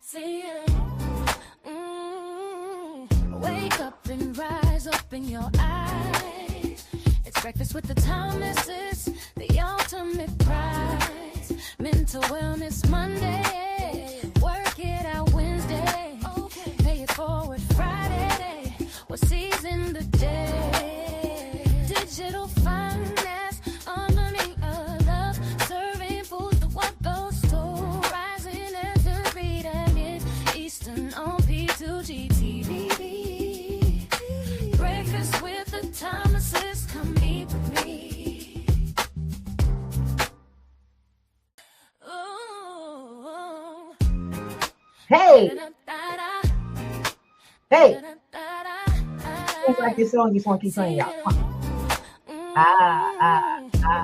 See you. Wake up and rise up in your eyes. It's breakfast with the Thomases, the ultimate prize. Mental Wellness Monday, work it out Wednesday, pay it forward Friday. What season the day? Digital finance, harmony of love, serving food for what goes to rising every day. Eastern on P2GTV. Breakfast with the Thomases, come eat with me. Ooh. Hey, hey. It's like this song, you just want to keep playing, y'all.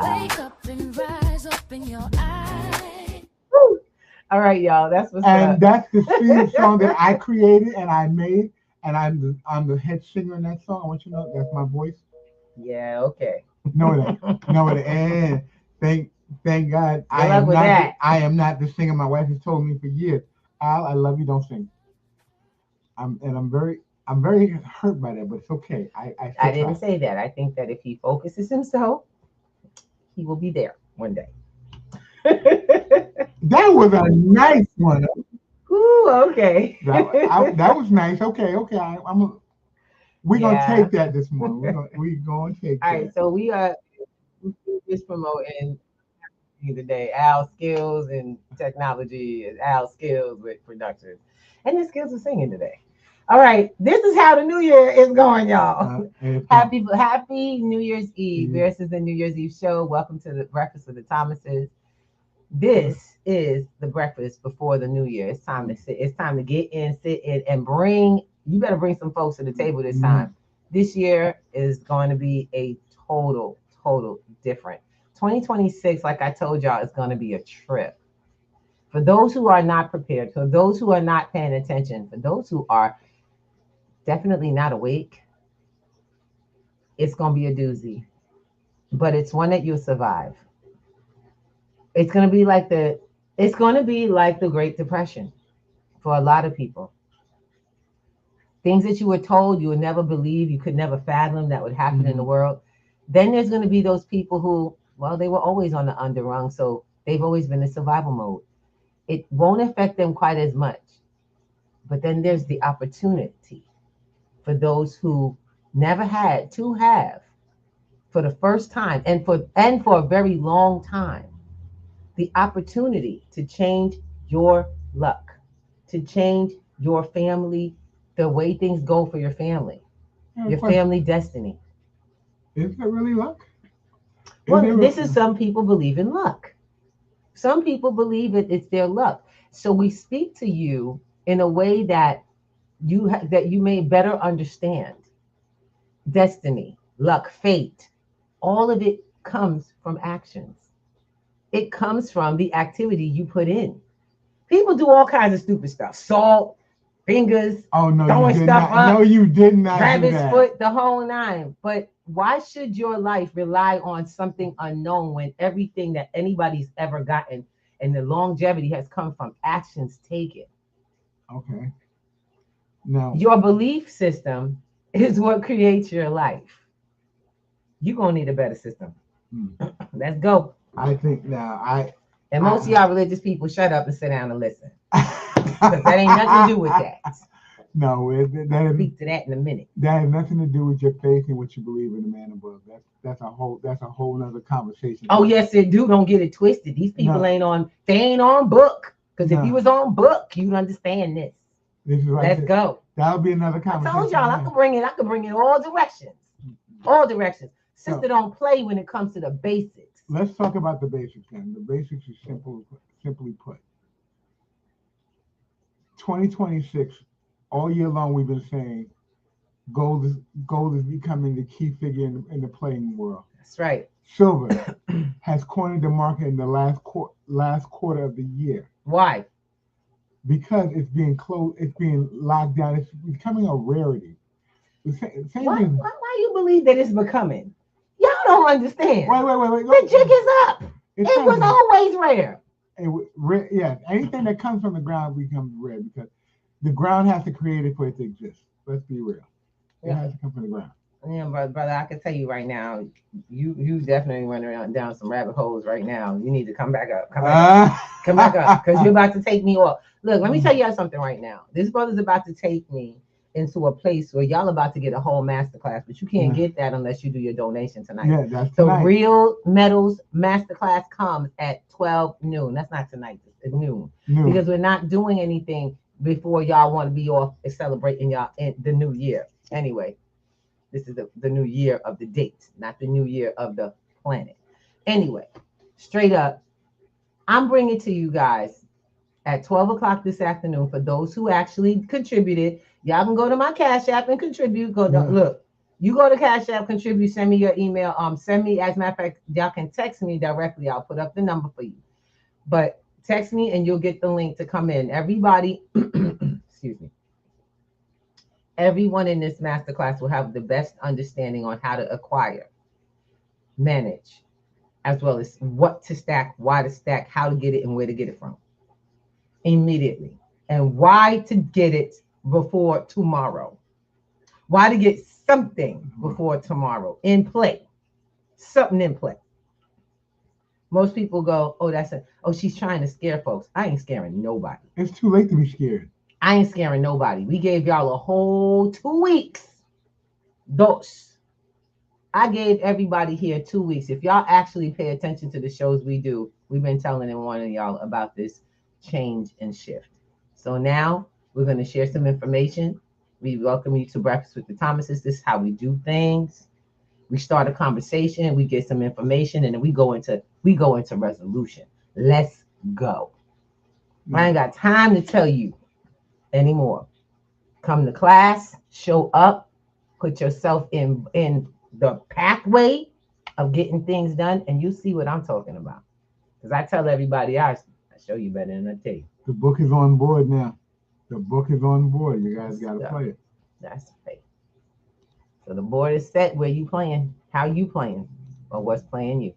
Wake up and rise up in your eyes. Woo. All right, y'all. That's what's up. And that's the theme song that I created and I made, and I'm the head singer in that song. I want you to know that's my voice. Yeah, okay. No, it and thank God I am not the singer. My wife has told me for years, Al, I love you, don't sing. I'm very hurt by that, but it's okay. I didn't say that. I think that if he focuses himself, he will be there one day. That was a nice one. Ooh, okay. That was nice. Okay. We're gonna take that this morning. We're gonna take that. All right, so we are just promoting today Al's skills in technology and Al's skills with production, and his skills of singing today. All right, this is how the New Year is going, y'all. Happy New Year's Eve. This is the New Year's Eve show. Welcome to the Breakfast with the Thomases. This is the breakfast before the New Year. It's time to sit. It's time to get in, sit in, and you better bring some folks to the table this time. This year is going to be a total different. 2026, like I told y'all, is going to be a trip. For those who are not prepared, for those who are not paying attention, for those who are definitely not awake, it's going to be a doozy. But it's one that you'll survive. It's going to be like the Great Depression for a lot of people. Things that you were told you would never believe, you could never fathom that would happen in the world. Then there's going to be those people who, well, they were always on the underrung, so they've always been in survival mode. It won't affect them quite as much. But then there's the opportunity for those who never had to have, for the first time and for a very long time, the opportunity to change your luck, to change your family, the way things go for your family, your family destiny. Is that really luck? Some people believe in luck. Some people believe it's their luck. So we speak to you in a way that you may better understand destiny, luck, fate. All of it comes from actions. It comes from the activity you put in. People do all kinds of stupid stuff. Salt, fingers, throwing stuff up. No, you did not. Rabbit's foot, the whole nine. But why should your life rely on something unknown when everything that anybody's ever gotten and the longevity has come from actions taken? Okay. No. Your belief system is what creates your life. You're going to need a better system. Let's go. I think now And most of y'all religious people, shut up and sit down and listen. Because that ain't nothing to do with that. No, I'll speak to that in a minute. That has nothing to do with your faith and what you believe in the man above. That's a whole nother conversation. Oh yes, it do. Don't get it twisted. These people ain't on book. Because if you was on book, you'd understand this. Let's go. That'll be another conversation. I told y'all I could bring it all directions. All directions. Sister, don't play when it comes to the basics. Let's talk about the basics then. The basics is simply put. 2026, all year long we've been saying gold is becoming the key figure in the playing world. That's right. Silver has cornered the market in the last quarter of the year. Why? Because it's being closed, it's being locked down. It's becoming a rarity. Why you believe that it's becoming? Y'all don't understand. Wait. The jig is up. It was always rare. red, yeah, anything that comes from the ground becomes red because the ground has to create it for it to exist. Let's be real. It has to come from the ground. Yeah, brother, I can tell you right now, you definitely went down some rabbit holes right now. You need to come back up. Come back up, because you're about to take me off. Look, let me tell y'all something right now. This brother's about to take me into a place where y'all about to get a whole masterclass, but you can't get that unless you do your donation tonight. Yeah, that's so tonight. Real Metals Masterclass comes at 12 noon. That's not tonight. It's noon. Because we're not doing anything before y'all want to be off and celebrating y'all in the new year. Anyway. This is the new year of the date, not the new year of the planet. Anyway, straight up, I'm bringing to you guys at 12 o'clock this afternoon for those who actually contributed. Y'all can go to my Cash App and contribute. Look, you go to Cash App, contribute, send me your email. Send me, as a matter of fact, y'all can text me directly. I'll put up the number for you. But text me and you'll get the link to come in. Everybody, excuse me. Everyone in this masterclass will have the best understanding on how to acquire, manage, as well as what to stack, why to stack, how to get it, and where to get it from immediately, and why to get it before tomorrow. Why to get something before tomorrow in play, something in play. Most people go, oh, she's trying to scare folks. I ain't scaring nobody. It's too late to be scared. I ain't scaring nobody. We gave y'all a whole 2 weeks. I gave everybody here 2 weeks. If y'all actually pay attention to the shows we do, we've been telling and warning y'all about this change and shift. So now we're going to share some information. We welcome you to Breakfast with the Thomases. This is how we do things. We start a conversation, we get some information, and then we go into resolution. Let's go. I ain't got time to tell you anymore. Come to class, show up, put yourself in the pathway of getting things done, and you see what I'm talking about. Because I tell everybody, I show you better than I tell you. The book is on board now. The book is on board. You guys got to play it. That's right. So the board is set. Where you playing, how you playing, or what's playing you.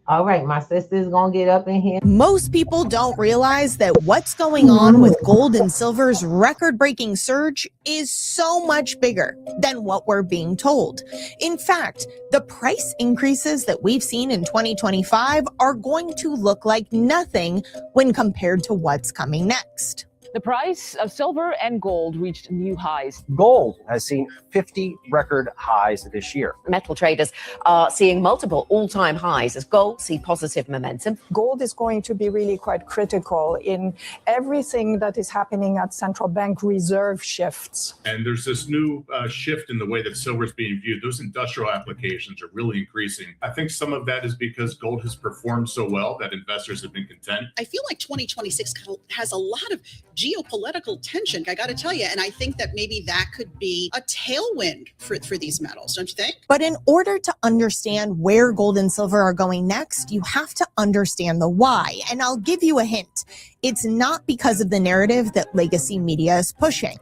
All right, my sister's gonna get up in here. Most people don't realize that what's going on with gold and silver's record-breaking surge is so much bigger than what we're being told. In fact, the price increases that we've seen in 2025 are going to look like nothing when compared to what's coming next. The price of silver and gold reached new highs. Gold has seen 50 record highs this year. Metal traders are seeing multiple all-time highs as gold see positive momentum. Gold is going to be really quite critical in everything that is happening at central bank reserve shifts. And there's this new shift in the way that silver is being viewed. Those industrial applications are really increasing. I think some of that is because gold has performed so well that investors have been content. I feel like 2026 has a lot of geopolitical tension, I got to tell you. And I think that maybe that could be a tailwind for these metals, don't you think? But in order to understand where gold and silver are going next, you have to understand the why. And I'll give you a hint. It's not because of the narrative that legacy media is pushing.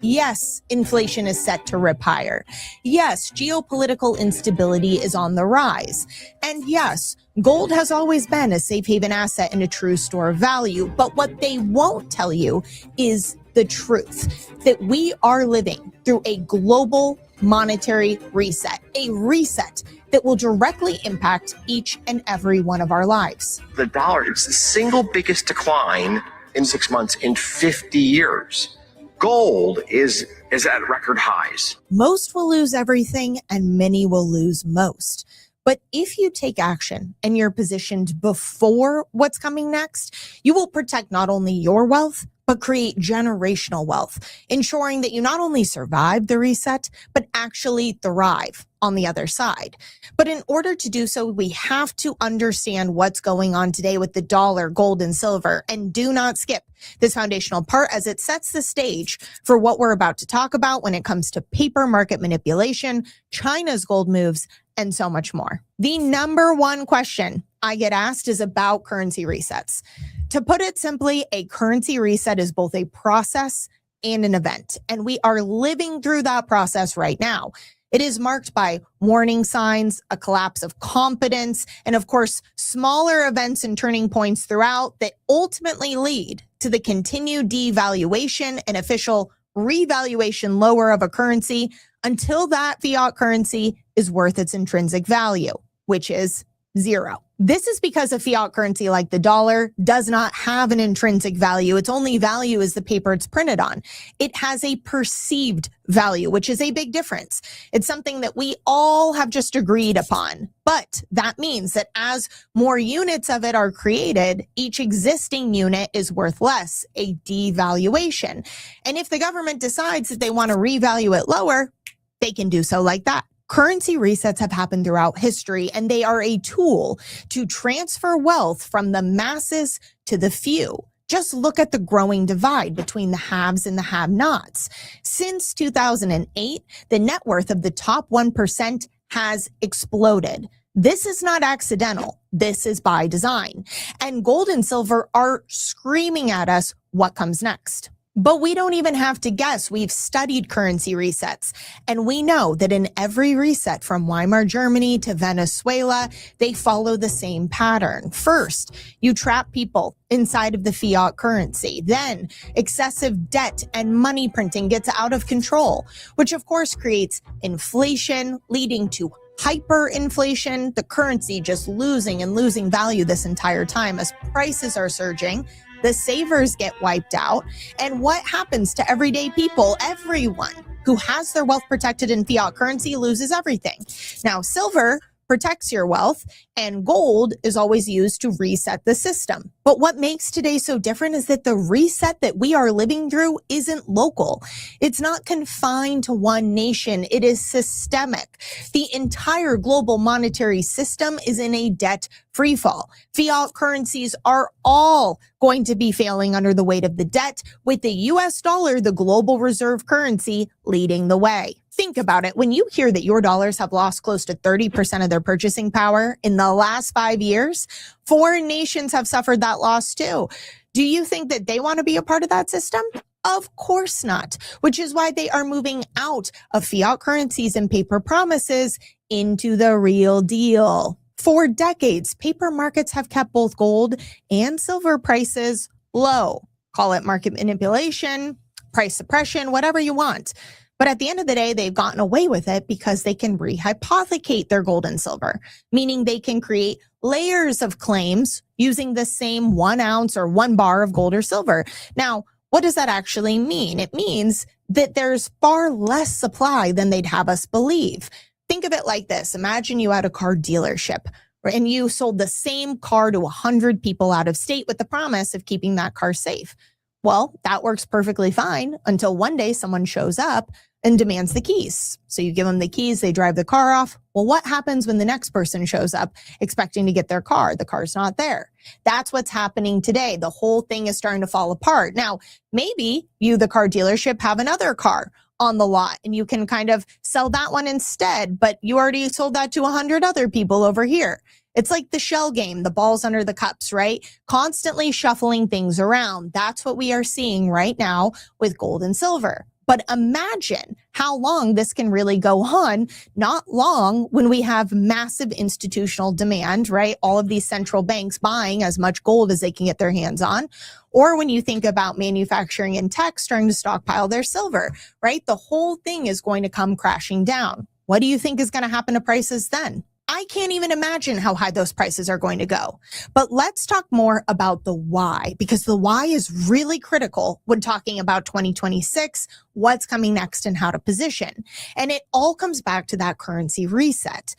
Yes, inflation is set to rip higher. Yes, geopolitical instability is on the rise. And yes, gold has always been a safe haven asset and a true store of value. But what they won't tell you is the truth, that we are living through a global monetary reset, a reset that will directly impact each and every one of our lives. The dollar is the single biggest decline in 6 months in 50 years. Gold is at record highs. Most will lose everything and many will lose most. But if you take action and you're positioned before what's coming next, you will protect not only your wealth, but create generational wealth, ensuring that you not only survive the reset, but actually thrive on the other side. But in order to do so, we have to understand what's going on today with the dollar, gold, and silver. And do not skip this foundational part as it sets the stage for what we're about to talk about when it comes to paper market manipulation, China's gold moves, and so much more. The number one question I get asked is about currency resets. To put it simply, a currency reset is both a process and an event, and we are living through that process right now. It is marked by warning signs, a collapse of confidence, and of course, smaller events and turning points throughout that ultimately lead to the continued devaluation and official revaluation lower of a currency until that fiat currency is worth its intrinsic value, which is zero. This is because a fiat currency like the dollar does not have an intrinsic value. Its only value is the paper it's printed on. It has a perceived value, which is a big difference. It's something that we all have just agreed upon. But that means that as more units of it are created, each existing unit is worth less, a devaluation. And if the government decides that they want to revalue it lower, they can do so like that. Currency resets have happened throughout history, and they are a tool to transfer wealth from the masses to the few. Just look at the growing divide between the haves and the have-nots. Since 2008, the net worth of the top 1% has exploded. This is not accidental. This is by design. And gold and silver are screaming at us what comes next. But we don't even have to guess. We've studied currency resets, and we know that in every reset from Weimar Germany to Venezuela, they follow the same pattern. First, you trap people inside of the fiat currency. Then excessive debt and money printing gets out of control, which of course creates inflation, leading to hyperinflation, the currency just losing and losing value this entire time as prices are surging. The savers get wiped out. And what happens to everyday people? Everyone who has their wealth protected in fiat currency loses everything. Now, silver protects your wealth, and gold is always used to reset the system. But what makes today so different is that the reset that we are living through isn't local. It's not confined to one nation. It is systemic. The entire global monetary system is in a debt freefall. Fiat currencies are all going to be failing under the weight of the debt, with the US dollar, the global reserve currency, leading the way. Think about it. When you hear that your dollars have lost close to 30% of their purchasing power in the last 5 years, foreign nations have suffered that loss too. Do you think that they want to be a part of that system? Of course not, which is why they are moving out of fiat currencies and paper promises into the real deal. For decades, paper markets have kept both gold and silver prices low. Call it market manipulation, price suppression, whatever you want. But at the end of the day, they've gotten away with it because they can rehypothecate their gold and silver, meaning they can create layers of claims using the same 1 ounce or 1 bar of gold or silver. Now, what does that actually mean? It means that there's far less supply than they'd have us believe. Think of it like this. Imagine you had a car dealership and you sold the same car to 100 people out of state with the promise of keeping that car safe. Well, that works perfectly fine until one day someone shows up and demands the keys. So you give them the keys, they drive the car off. Well, what happens when the next person shows up expecting to get their car? The car's not there. That's what's happening today. The whole thing is starting to fall apart. Now, maybe you, the car dealership, have another car on the lot and you can kind of sell that one instead, but you already sold that to 100 other people over here. It's like the shell game, the balls under the cups, right? Constantly shuffling things around. That's what we are seeing right now with gold and silver. But imagine how long this can really go on. Not long when we have massive institutional demand, right? All of these central banks buying as much gold as they can get their hands on. Or when you think about manufacturing and tech starting to stockpile their silver, right? The whole thing is going to come crashing down. What do you think is going to happen to prices then? I can't even imagine how high those prices are going to go. But let's talk more about the why, because the why is really critical when talking about 2026, what's coming next and how to position. And it all comes back to that currency reset.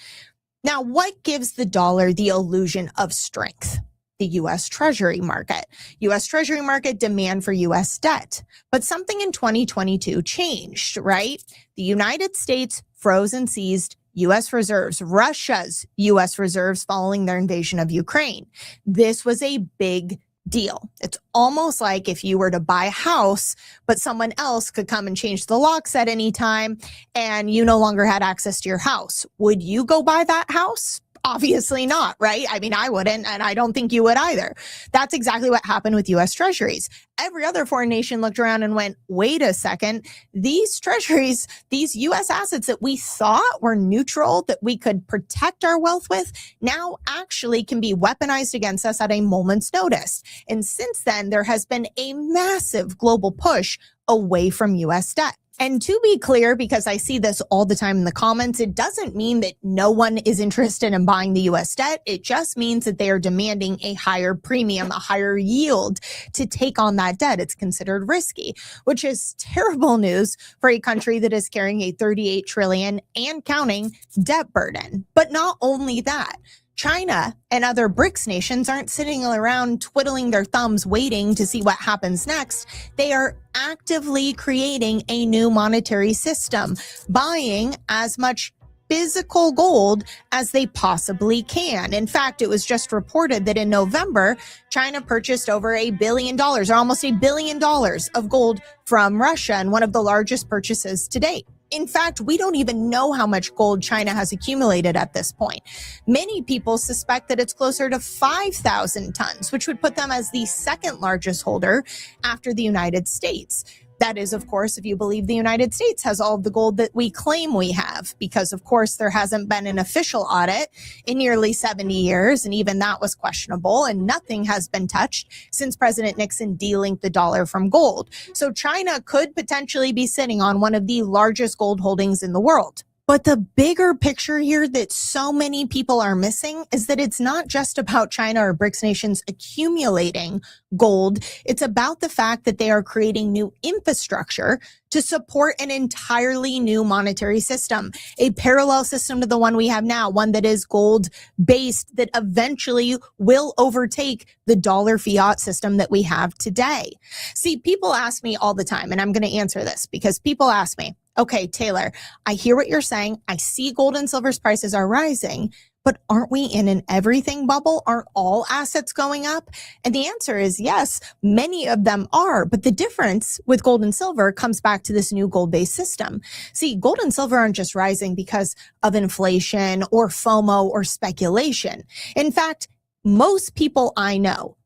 Now, what gives the dollar the illusion of strength? The U.S. Treasury market. U.S. Treasury market demand for U.S. debt. But something in 2022 changed, right? The United States froze and seized U.S. reserves, Russia's U.S. reserves following their invasion of Ukraine. This was a big deal. It's almost like if you were to buy a house, but someone else could come and change the locks at any time and you no longer had access to your house. Would you go buy that house? Obviously not, right? I mean, I wouldn't, and I don't think you would either. That's exactly what happened with U.S. Treasuries. Every other foreign nation looked around and went, wait a second, these treasuries, these U.S. assets that we thought were neutral, that we could protect our wealth with, now actually can be weaponized against us at a moment's notice. And since then, there has been a massive global push away from U.S. debt. And to be clear, because I see this all the time in the comments, it doesn't mean that no one is interested in buying the U.S. debt. It just means that they are demanding a higher premium, a higher yield to take on that debt. It's considered risky, which is terrible news for a country that is carrying a 38 trillion and counting debt burden. But not only that, China and other BRICS nations aren't sitting around twiddling their thumbs waiting to see what happens next. They are actively creating a new monetary system, buying as much physical gold as they possibly can. In fact, it was just reported that in November, China purchased over $1 billion, or almost $1 billion of gold from Russia, and one of the largest purchases to date. In fact, we don't even know how much gold China has accumulated at this point. Many people suspect that it's closer to 5,000 tons, which would put them as the second largest holder after the United States. That is, of course, if you believe the United States has all of the gold that we claim we have, because, of course, there hasn't been an official audit in nearly 70 years, and even that was questionable, and nothing has been touched since President Nixon delinked the dollar from gold. So China could potentially be sitting on one of the largest gold holdings in the world. But the bigger picture here that so many people are missing is that it's not just about China or BRICS nations accumulating gold. It's about the fact that they are creating new infrastructure to support an entirely new monetary system, a parallel system to the one we have now, one that is gold-based, that eventually will overtake the dollar fiat system that we have today. See, people ask me all the time, and I'm going to answer this because people ask me, okay, Taylor, I hear what you're saying. I see gold and silver's prices are rising, but aren't we in an everything bubble? Aren't all assets going up? And the answer is yes, many of them are. But the difference with gold and silver comes back to this new gold-based system. See, gold and silver aren't just rising because of inflation or FOMO or speculation. In fact, most people I know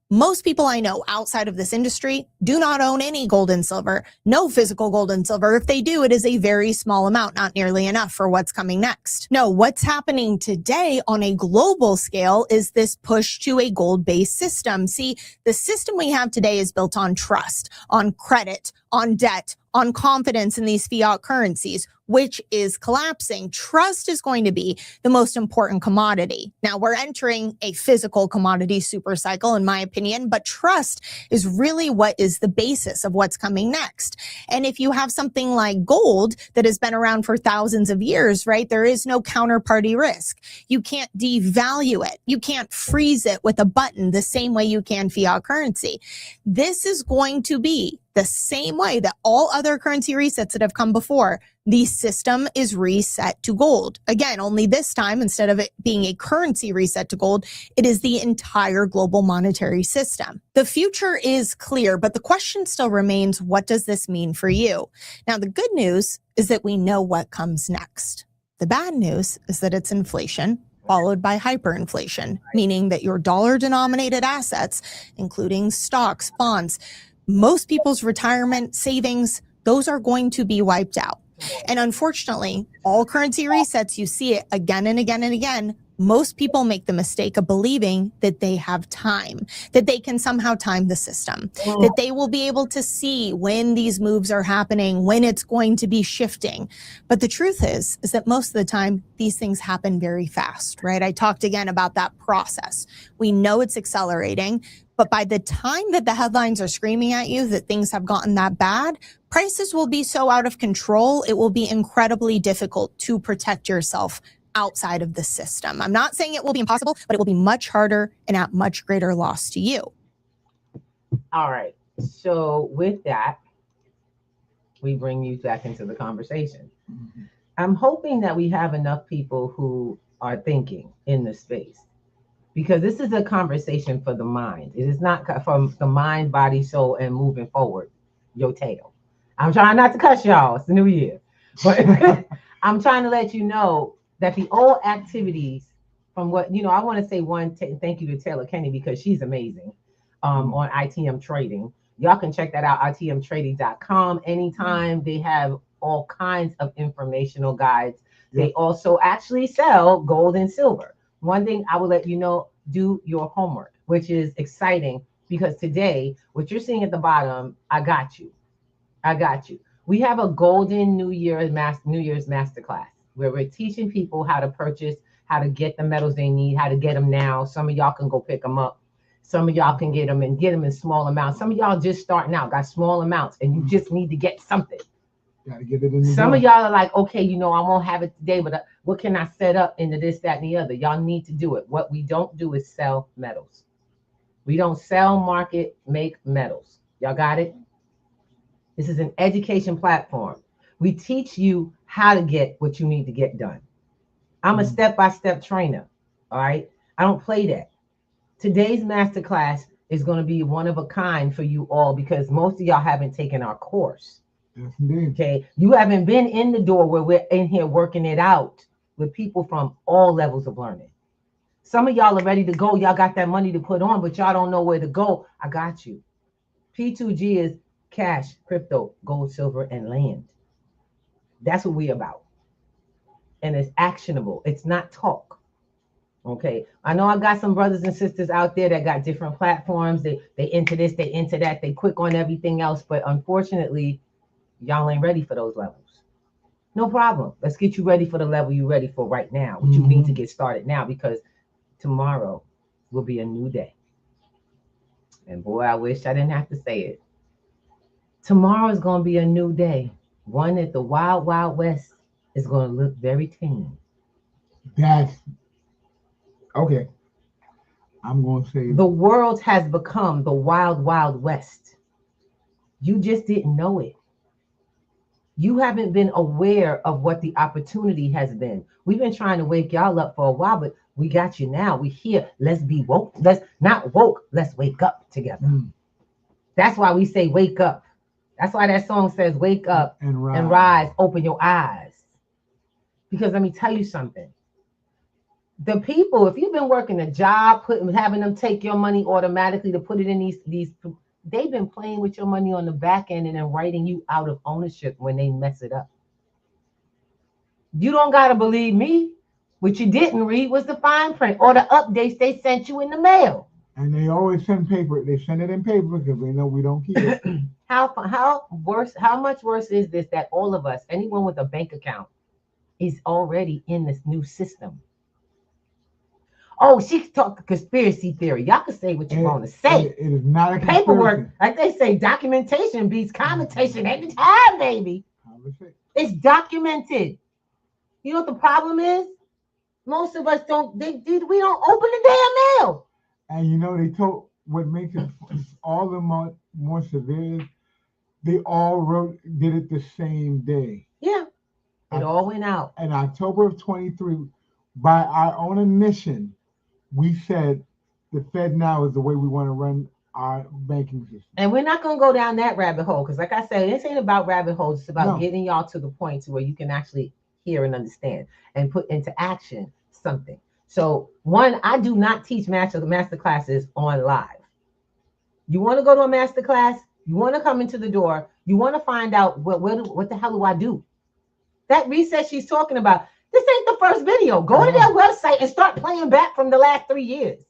outside of this industry do not own any gold and silver, no physical gold and silver. If they do, it is a very small amount, not nearly enough for what's coming next. No, what's happening today on a global scale is this push to a gold-based system. See, the system we have today is built on trust, on credit, on debt, on confidence in these fiat currencies, which is collapsing. Trust is going to be the most important commodity. Now, we're entering a physical commodity super cycle, in my opinion, but trust is really what is the basis of what's coming next. And if you have something like gold that has been around for thousands of years, right, there is no counterparty risk. You can't devalue it. You can't freeze it with a button the same way you can fiat currency. This is going to be the same way that all other currency resets that have come before. The system is reset to gold. Again, only this time, instead of it being a currency reset to gold, it is the entire global monetary system. The future is clear, but the question still remains, what does this mean for you? Now, the good news is that we know what comes next. The bad news is that it's inflation, followed by hyperinflation, meaning that your dollar-denominated assets, including stocks, bonds, most people's retirement savings, those are going to be wiped out. And unfortunately, all currency resets, you see it again and again and again. Most people make the mistake of believing that they have time, that they can somehow time the system, that they will be able to see when these moves are happening, when it's going to be shifting. But the truth is that most of the time, these things happen very fast, right? I talked again about that process. We know it's accelerating, but by the time that the headlines are screaming at you that things have gotten that bad, prices will be so out of control, it will be incredibly difficult to protect yourself outside of the system. I'm not saying it will be impossible, but it will be much harder and at much greater loss to you. All right. So with that, we bring you back into the conversation. I'm hoping that we have enough people who are thinking in the space, because this is a conversation for the mind. It is not from the mind, body, soul, and moving forward, your tail. I'm trying not to cuss y'all. It's the new year. But I'm trying to let you know that the old activities from what, I want to say thank you to Taylor Kenny because she's amazing on ITM Trading. Y'all can check that out, itmtrading.com. Anytime they have all kinds of informational guides. They also actually sell gold and silver. One thing I will let you know, do your homework, which is exciting because today, what you're seeing at the bottom, I got you. We have a golden New Year's masterclass where we're teaching people how to purchase, how to get the metals they need, how to get them now. Some of y'all can go pick them up. Some of y'all can get them in small amounts. Some of y'all just starting out, got small amounts, and you just need to get something. Gotta get it in the Some of y'all are like, okay, I won't have it today, but what can I set up into this, that, and the other? Y'all need to do it. What we don't do is sell metals. We don't sell, market, make metals. Y'all got it? This is an education platform. We teach you how to get what you need to get done. I'm a step-by-step trainer, all right? I don't play that. Today's masterclass is going to be one of a kind for you all because most of y'all haven't taken our course. Okay, you haven't been in the door where we're in here working it out with people from all levels of learning. Some of y'all are ready to go. Y'all got that money to put on, but y'all don't know where to go. I got you. P2G is cash, crypto, gold, silver, and land. That's what we about. And it's actionable. It's not talk. Okay. I know I got some brothers and sisters out there that got different platforms. They into this, they into that. They quick on everything else. But unfortunately, y'all ain't ready for those levels. No problem. Let's get you ready for the level you're ready for right now. What you need to get started now because tomorrow will be a new day. And boy, I wish I didn't have to say it. Tomorrow is going to be a new day. One that the Wild Wild West is going to look very tame. That's okay. I'm going to say the world has become the Wild Wild West. You just didn't know it. You haven't been aware of what the opportunity has been. We've been trying to wake y'all up for a while, but we got you now. We here. Let's be woke. Let's not woke. Let's wake up together. That's why we say wake up. That's why that song says wake up and rise. Open your eyes. Because let me tell you something. The people, if you've been working a job, having them take your money automatically to put it in these they've been playing with your money on the back end and then writing you out of ownership when they mess it up. You don't got to believe me. What you didn't read was the fine print or the updates they sent you in the mail. And they always send paper. They send it in paper because they know we don't keep it. How much worse is this that all of us, anyone with a bank account, is already in this new system? Oh, she's talking conspiracy theory. Y'all can say what you want to say. It is not a paperwork. Like they say, documentation beats commentation every time, baby. It's documented. You know what the problem is? Most of us don't. We don't open the damn mail. And they told what makes it all the more severe. They all did it the same day. Yeah, it all went out. In October of 23, by our own admission, we said the Fed now is the way we want to run our banking system. And we're not going to go down that rabbit hole because, like I said, this ain't about rabbit holes. It's about getting y'all to the point to where you can actually hear and understand and put into action something. So, one, I do not teach master classes on live. You want to go to a master class? You want to come into the door? You want to find out what the hell do I do? That reset she's talking about. This ain't the first video. Go to their website and start playing back from the last 3 years.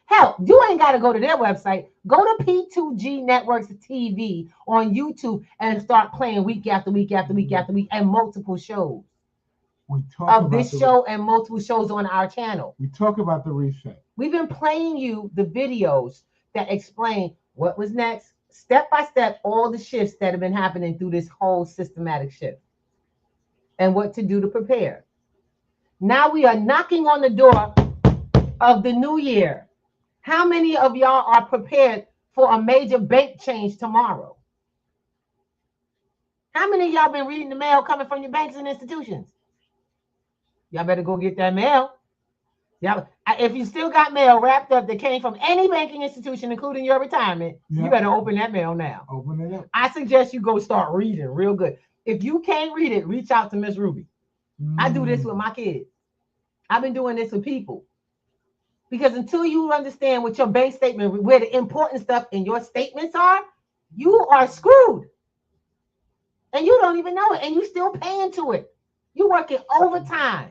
Hell, you ain't got to go to their website. Go to P2G Networks TV on YouTube and start playing week after week after week after week and multiple shows of this show and multiple shows on our channel. We talk about the reset. We've been playing you the videos that explain what was next, step by step, all the shifts that have been happening through this whole systematic shift. And what to do to prepare. Now we are knocking on the door of the new year. How many of y'all are prepared for a major bank change tomorrow? How many of y'all been reading the mail coming from your banks and institutions? Y'all better go get that mail. Y'all, if you still got mail wrapped up that came from any banking institution, including your retirement, you better open that mail now. Open it up. I suggest you go start reading real good. If you can't read it, reach out to Miss Ruby. I do this with my kids. I've been doing this with people. Because until you understand what your bank statement, where the important stuff in your statements are, you are screwed. And you don't even know it. And you still paying to it. You working overtime,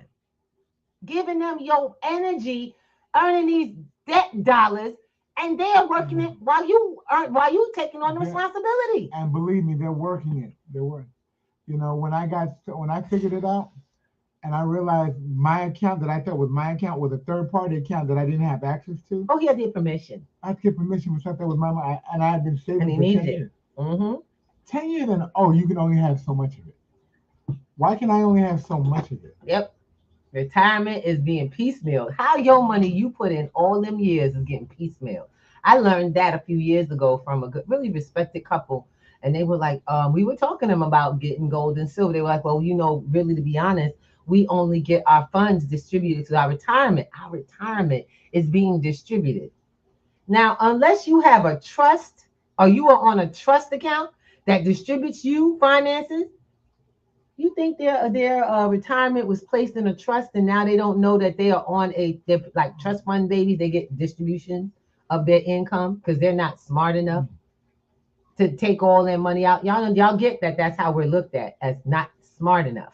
giving them your energy, earning these debt dollars, and they're working it while you taking on the responsibility. And believe me, they're working it. They're working. You know, when I figured it out, and I realized my account that I thought was my account was a third-party account that I didn't have access to. Oh, he had to get permission. I had to get permission for something that was my money, and I had been saving and he for 10 needed years. It. Mm-hmm. 10 years, and you can only have so much of it. Why can I only have so much of it? Yep. Retirement is being piecemeal. How your money you put in all them years is getting piecemeal. I learned that a few years ago from a good, really respected couple. And they were like, we were talking to them about getting gold and silver. They were like, well, you know, really, to be honest, we only get our funds distributed to our retirement. Our retirement is being distributed. Now, unless you have a trust or you are on a trust account that distributes you finances, you think their retirement was placed in a trust and now they don't know that they are on they're like trust fund babies. They get distribution of their income because they're not smart enough to take all their money out. Y'all get that that's how we're looked at, as not smart enough.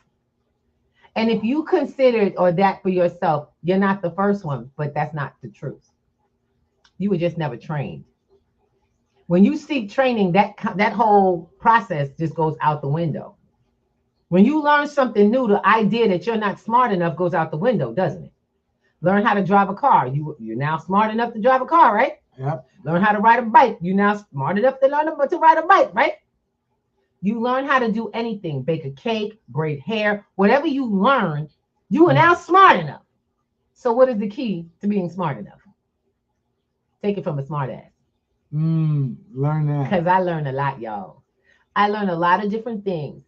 And if you considered or that for yourself, you're not the first one, but that's not the truth. You were just never trained. When you seek training, that whole process just goes out the window. When you learn something new, the idea that you're not smart enough goes out the window, doesn't it? Learn how to drive a car. You're now smart enough to drive a car, right? Yep. Learn how to ride a bike. You're now smart enough to learn to ride a bike, right? You learn how to do anything, bake a cake, braid hair, whatever you learn, you are now smart enough. So what is the key to being smart enough? Take it from a smart ass. Learn that. Because I learned a lot, y'all. I learned a lot of different things.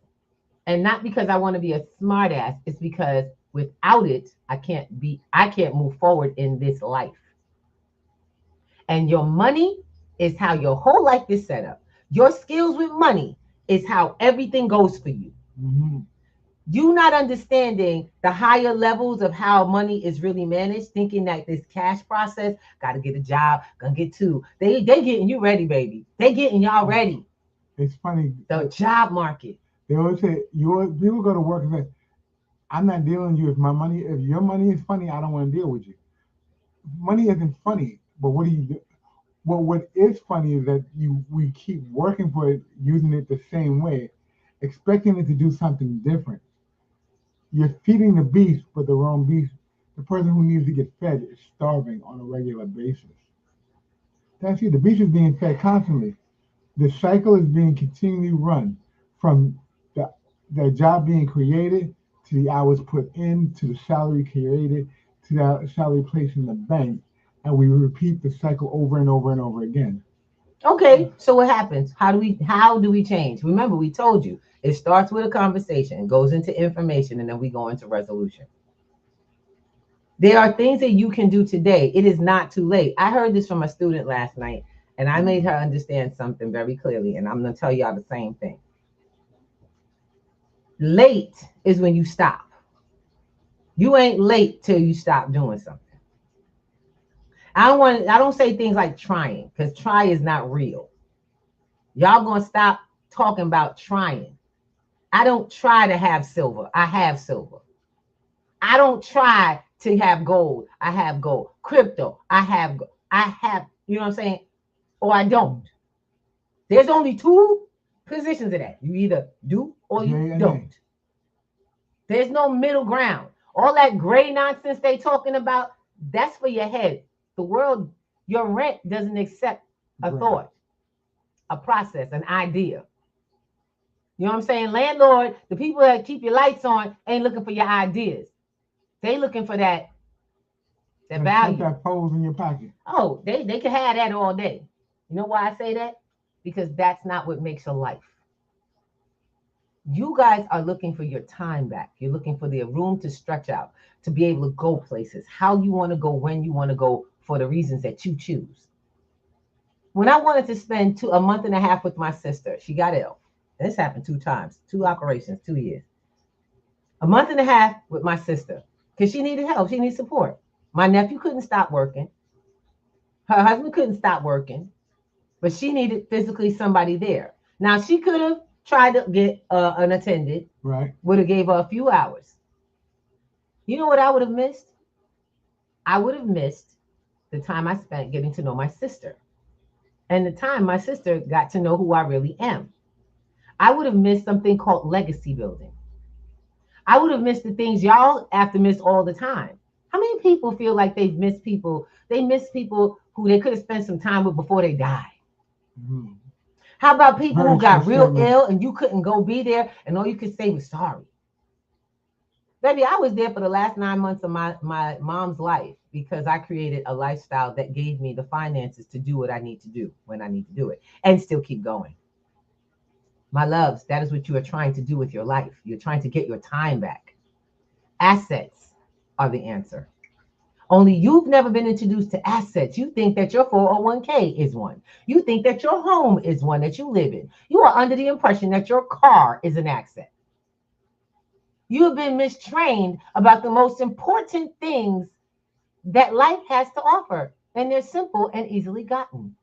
And not because I want to be a smart ass, it's because without it, I can't move forward in this life. And your money is how your whole life is set up. Your skills with money is how everything goes for you. Mm-hmm. You not understanding the higher levels of how money is really managed, thinking that this cash process, got to get a job, gonna get two. They getting you ready, baby. They getting y'all ready. It's funny. The job market. They always say, people go to work and say, I'm not dealing with you. If your money is funny, I don't want to deal with you. Money isn't funny, but what do you do? Well, what is funny is that we keep working for it, using it the same way, expecting it to do something different. You're feeding the beast, but the wrong beast. The person who needs to get fed is starving on a regular basis. That's it. The beast is being fed constantly. The cycle is being continually run from the job being created to the hours put in, to the salary created, to the salary placed in the bank. And we repeat the cycle over and over and over again. Okay, so what happens? How do we change? Remember, we told you it starts with a conversation, goes into information, and then we go into resolution. There are things that you can do today. It is not too late. I heard this from a student last night, and I made her understand something very clearly, and I'm going to tell y'all the same thing. Late is when you stop. You ain't late till you stop doing something. I don't say things like trying, because try is not real. Y'all gonna stop talking about trying. I don't try to have silver. I have silver. I don't try to have gold. I have gold. Crypto. I have, you know what I'm saying? Or I don't. There's only two positions of that. You either do or you don't. There's no middle ground. All that gray nonsense they talking about, that's for your head. The world, your rent doesn't accept a thought, a process, an idea. You know what I'm saying? Landlord, the people that keep your lights on ain't looking for your ideas. They looking for that value. That falls in your pocket. Oh, they can have that all day. You know why I say that? Because that's not what makes a life. You guys are looking for your time back. You're looking for the room to stretch out, to be able to go places, how you want to go, when you want to go, for the reasons that you choose. When I wanted to spend a month and a half with my sister, she got ill. This happened 2 times, 2 operations, 2 years. A month and a half with my sister. because she needed help. She needed support. My nephew couldn't stop working. Her husband couldn't stop working, but she needed physically somebody there. Now, she could have tried to get an attendant. Right. Would have gave her a few hours. You know what I would have missed? I would have missed the time I spent getting to know my sister. And the time my sister got to know who I really am. I would have missed something called legacy building. I would have missed the things y'all have to miss all the time. How many people feel like they've missed people? They miss people who they could have spent some time with before they died. Mm-hmm. How about people who got real ill and you couldn't go be there and all you could say was sorry? Baby, I was there for the last 9 months of my mom's life because I created a lifestyle that gave me the finances to do what I need to do when I need to do it and still keep going. My loves, that is what you are trying to do with your life. You're trying to get your time back. Assets are the answer. Only you've never been introduced to assets. You think that your 401k is one. You think that your home is one that you live in. You are under the impression that your car is an asset. You have been mistrained about the most important things that life has to offer, and they're simple and easily gotten.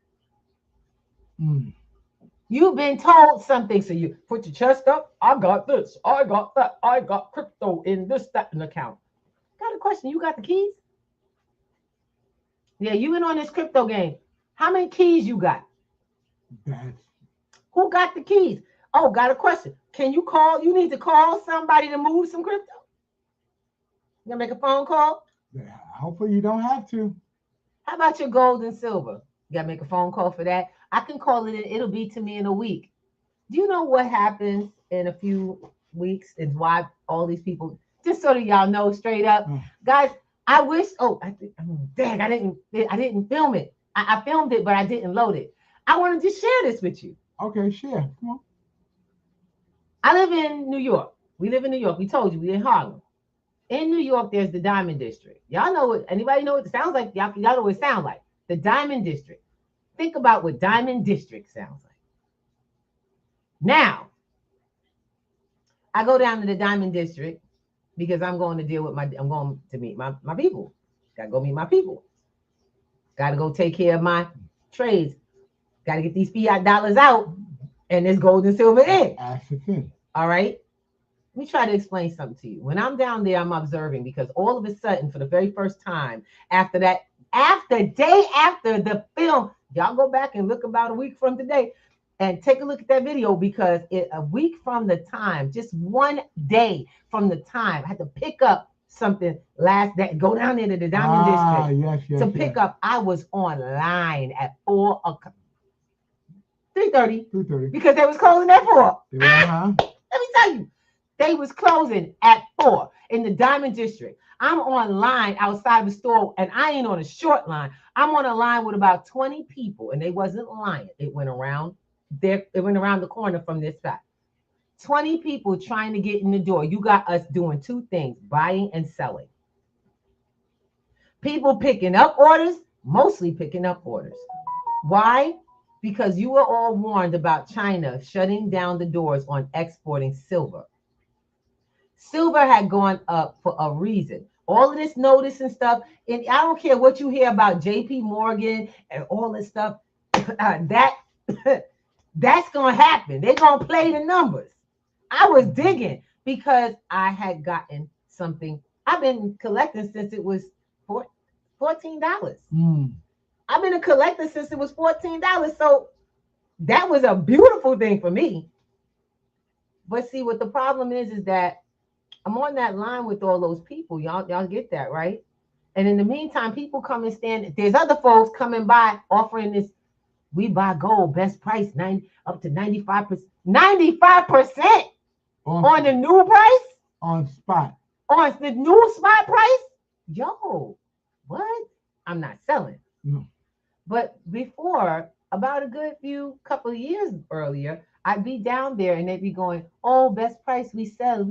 You've been told something, so you put your chest up. I got this. I got that. I got crypto in this, that, and account. Got a question. You got the keys? Yeah, you been on this crypto game. How many keys you got? Who got the keys? Oh, got a question. Can you call? You need to call somebody to move some crypto? You gonna make a phone call? Yeah, hopefully you don't have to. How about your gold and silver? You gotta make a phone call for that. I can call it in. It'll be to me in a week. Do you know what happens in a few weeks and why all these people, just so that y'all know straight up, guys, I wish, dang, I didn't film it. I filmed it, but I didn't load it. I wanted to share this with you. Okay, share. Come on. I live in New York. We live in New York. We told you we in Harlem. In New York, there's the Diamond District. Y'all know what, anybody know what it sounds like? Y'all know what it sounds like. The Diamond District. Think about what Diamond District sounds like. Now, I go down to the Diamond District because I'm going to deal with I'm going to meet my people. Got to go meet my people. Got to go take care of my trades. Got to get these fiat dollars out and this gold and silver in. All right. Let me try to explain something to you. When I'm down there, I'm observing because all of a sudden, for the very first time, after day after the film, y'all go back and look about a week from today and take a look at that video because a week from the time, just one day from the time, I had to pick up something last day, go down into the Diamond District to pick up. I was online at 3:30 because they was closing at 4. Let me tell you, they was closing at 4 in the Diamond District. I'm online outside the store, and I ain't on a short line. I'm on a line with about 20 people, and they wasn't lying. It went around there. It went around the corner from this side. 20 people trying to get in the door. You got us doing two things, buying and selling. People picking up orders, mostly picking up orders. Why? Because you were all warned about China shutting down the doors on exporting silver. Silver had gone up for a reason. All of this notice and stuff, and I don't care what you hear about JP Morgan and all this stuff, that's going to happen. They're going to play the numbers. I was digging because I had gotten something. I've been collecting since it was $14. I've been a collector since it was $14. So that was a beautiful thing for me. But see, what the problem is that I'm on that line with all those people. Y'all get that, right? And in the meantime, people come and stand. There's other folks coming by offering this. We buy gold, best price, up to 95%. 95% on the new price? On spot. On the new spot price? Yo, what? I'm not selling. No. But before, about a good couple of years earlier, I'd be down there and they'd be going, oh, best price, we sell.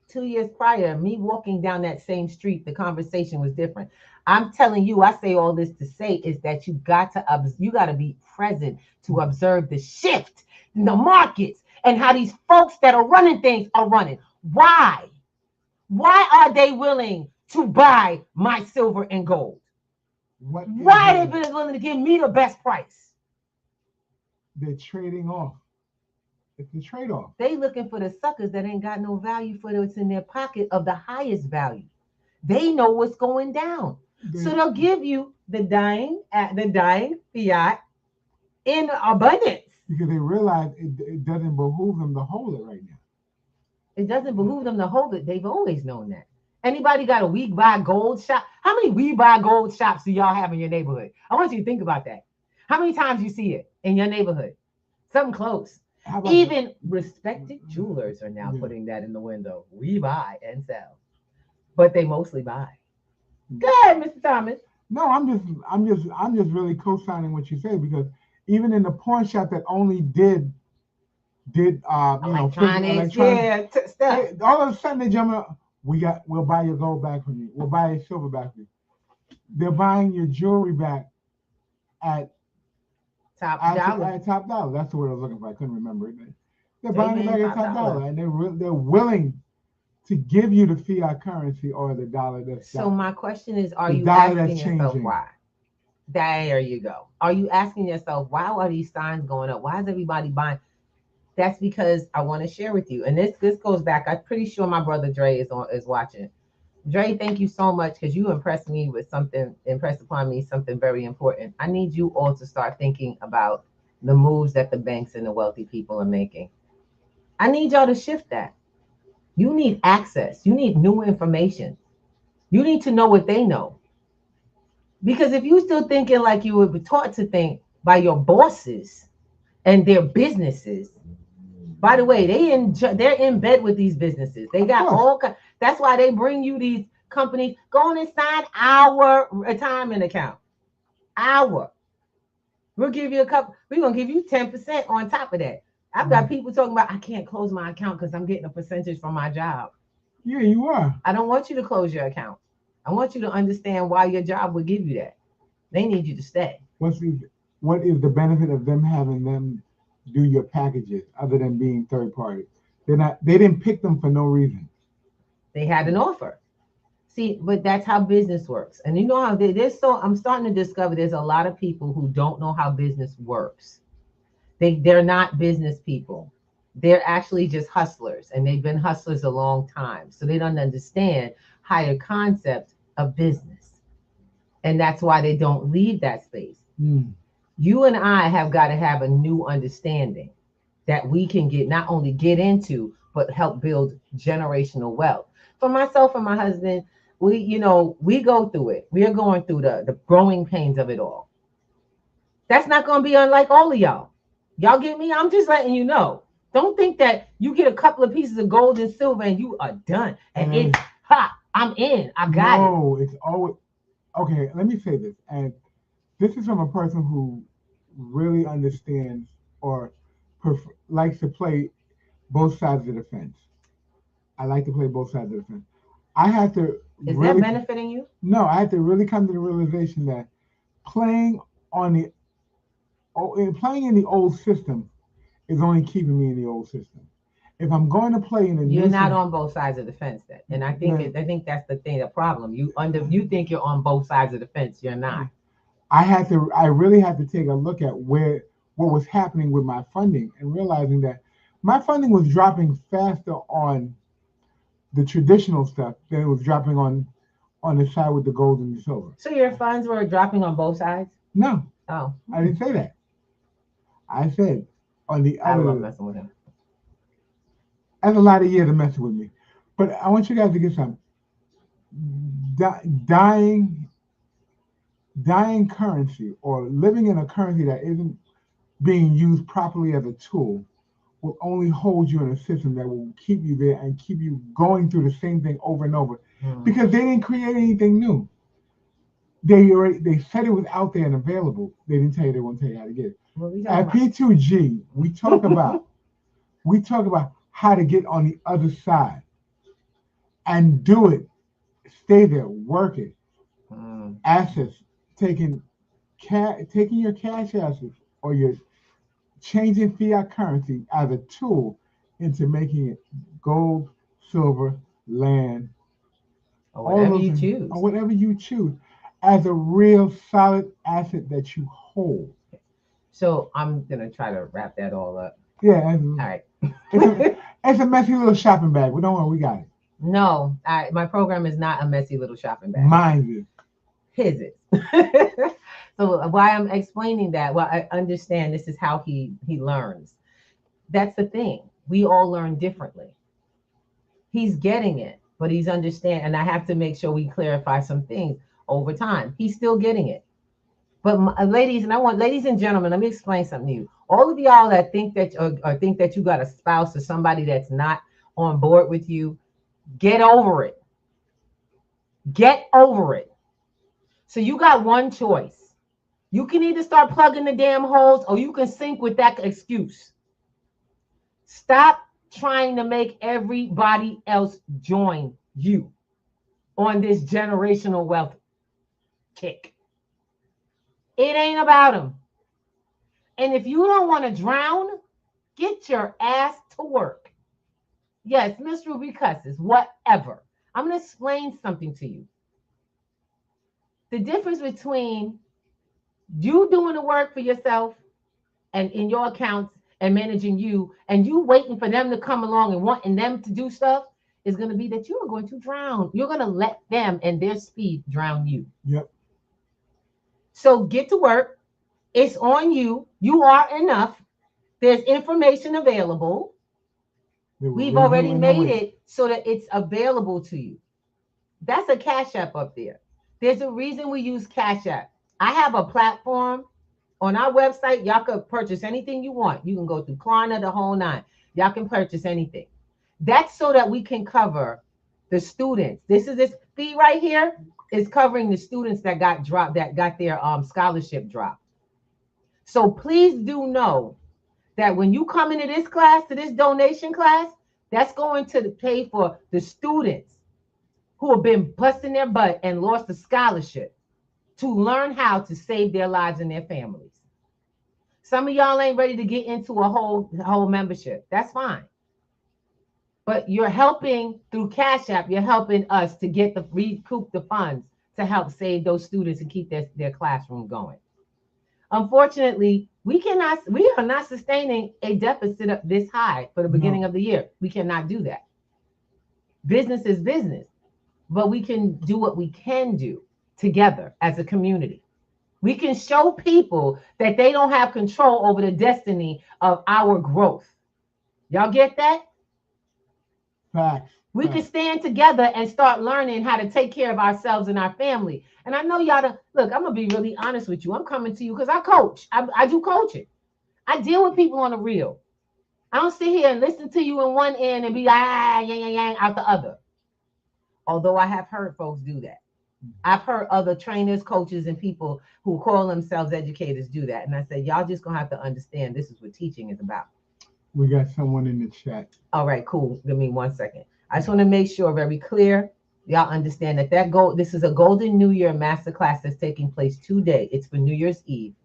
2 years prior, me walking down that same street, the conversation was different. I'm telling you, I say all this to say is that you got to be present to observe the shift in the markets and how these folks that are running things are running. Why? Why are they willing to buy my silver and gold? Why are they willing to give me the best price? They're trading off. It's a trade-off. They looking for the suckers that ain't got no value for what's in their pocket of the highest value. They know what's going down. So they'll give you the dying fiat in abundance. Because they realize it doesn't behoove them to hold it right now. It doesn't behoove them to hold it. They've always known that. Anybody got a we buy gold shop? How many we buy gold shops do y'all have in your neighborhood? I want you to think about that. How many times you see it in your neighborhood? Something close. Even respected jewelers are now putting that in the window. We buy and sell, but they mostly buy. Go ahead, Mr. Thomas. No, I'm just really co-signing what you say, because even in the pawn shop that only did electronics, stuff. All of a sudden they jump up. We'll buy your gold back from you. We'll buy your silver back from you. They're buying your jewelry back at top dollar. That's the word I was looking for. I couldn't remember it. They're buying it back at top dollar, and they're willing to give you the fiat currency or the dollar. So my question is, are you asking yourself why? There you go. Are you asking yourself, why are these signs going up? Why is everybody buying? That's because I want to share with you. And this goes back. I'm pretty sure my brother Dre is watching. Dre, thank you so much, because you impressed upon me something very important. I need you all to start thinking about the moves that the banks and the wealthy people are making. I need y'all to shift that. You need access. You need new information. You need to know what they know. Because if you're still thinking like you would be taught to think by your bosses and their businesses, by the way, they're in bed with these businesses. They got all kinds. That's why they bring you these companies. Go on and sign our retirement account. We'll give you we're gonna give you 10% on top of that. I've got people talking about, I can't close my account because I'm getting a percentage from my job. Yeah, you are. I don't want you to close your account. I want you to understand why your job would give you that. They need you to stay. What is the benefit of them having them do your packages other than being third party? They didn't pick them for no reason. They had an offer. See, but that's how business works. And you know how I'm starting to discover there's a lot of people who don't know how business works. They're not business people. They're actually just hustlers, and they've been hustlers a long time. So they don't understand higher concepts of business. And that's why they don't leave that space. You and I have got to have a new understanding that we can not only get into, but help build generational wealth. For myself and my husband, we go through it. We are going through the growing pains of it all. That's not going to be unlike all of y'all. Y'all get me? I'm just letting you know. Don't think that you get a couple of pieces of gold and silver and you are done. And it's I'm in. I got it. No, it's always okay. Let me say this, and this is from a person who really understands or likes to play both sides of the fence. I like to play both sides of the fence. I have to. Is that benefiting you? No, I had to really come to the realization that playing in the old system is only keeping me in the old system. If I'm going to play in the you're not on both sides of the fence then. And I think that's the thing, the problem. You think you're on both sides of the fence. You're not. I really had to take a look at what was happening with my funding, and realizing that my funding was dropping faster on the traditional stuff than it was dropping on the side with the gold and the silver. So your funds were dropping on both sides? No. Oh. I didn't say that. I said on the other. I love messing with him. That's a lot of years of messing with me. But I want you guys to get something. Dying currency, or living in a currency that isn't being used properly as a tool, will only hold you in a system that will keep you there and keep you going through the same thing over and over, because they didn't create anything new. They said it was out there and available. They didn't tell you they won't tell you how to get it. At P2G, we talk about how to get on the other side and do it. Stay there, work it. Assets, taking your cash assets or your changing fiat currency as a tool into making it gold, silver, land, Or whatever you things, choose. or whatever you choose, as a real solid asset that you hold. So I'm gonna try to wrap that all up. Yeah. All right. It's a messy little shopping bag. We don't worry, we got it. No, my program is not a messy little shopping bag. Mine His is. So why I'm explaining that, well, I understand this is how he learns. That's the thing. We all learn differently. He's getting it, but he's understanding. And I have to make sure we clarify some things over time. He's still getting it. But ladies, and I want ladies and gentlemen, let me explain something to you. All of y'all that think that or think that you got a spouse or somebody that's not on board with you, get over it. Get over it. So you got one choice. You can either start plugging the damn holes or you can sink with that excuse. Stop trying to make everybody else join you on this generational wealth kick. It ain't about them. And if you don't want to drown, get your ass to work. Yes, Miss Ruby cusses, whatever. I'm going to explain something to you. The difference between you doing the work for yourself and in your accounts and managing you, and you waiting for them to come along and wanting them to do stuff, is going to be that you are going to drown. You're going to let them and their speed drown you. Yep. So get to work. It's on you. You are enough. There's information available. We've already made it so that it's available to you. That's a Cash App up there. There's a reason we use Cash App. I have a platform on our website. Y'all can purchase anything you want. You can go through Klarna, the whole nine. Y'all can purchase anything. That's so that we can cover the students. This fee right here is covering the students that got dropped, that got their scholarship dropped. So please do know that when you come into this class, to this donation class, that's going to pay for the students who have been busting their butt and lost a scholarship to learn how to save their lives and their families. Some of y'all ain't ready to get into a whole membership. That's fine. But you're helping through Cash App. You're helping us to get recoup the funds to help save those students and keep their classroom going. Unfortunately, we are not sustaining a deficit of this high for the beginning of the year. We cannot do that. Business is business, but we can do what we can do together as a community. We can show people that they don't have control over the destiny of our growth. Y'all get that? Facts. We can stand together and start learning how to take care of ourselves and our family. And I know y'all look, I'm going to be really honest with you. I'm coming to you because I coach. I do coaching. I deal with people on the real. I don't sit here and listen to you in one end and be yang out the other. Although I have heard folks do that. I've heard other trainers, coaches, and people who call themselves educators do that. And I said, y'all just going to have to understand this is what teaching is about. We got someone in the chat. All right, cool. Give me 1 second. I just want to make sure very clear. Y'all understand that this is a Golden New Year Masterclass that's taking place today. It's for New Year's Eve.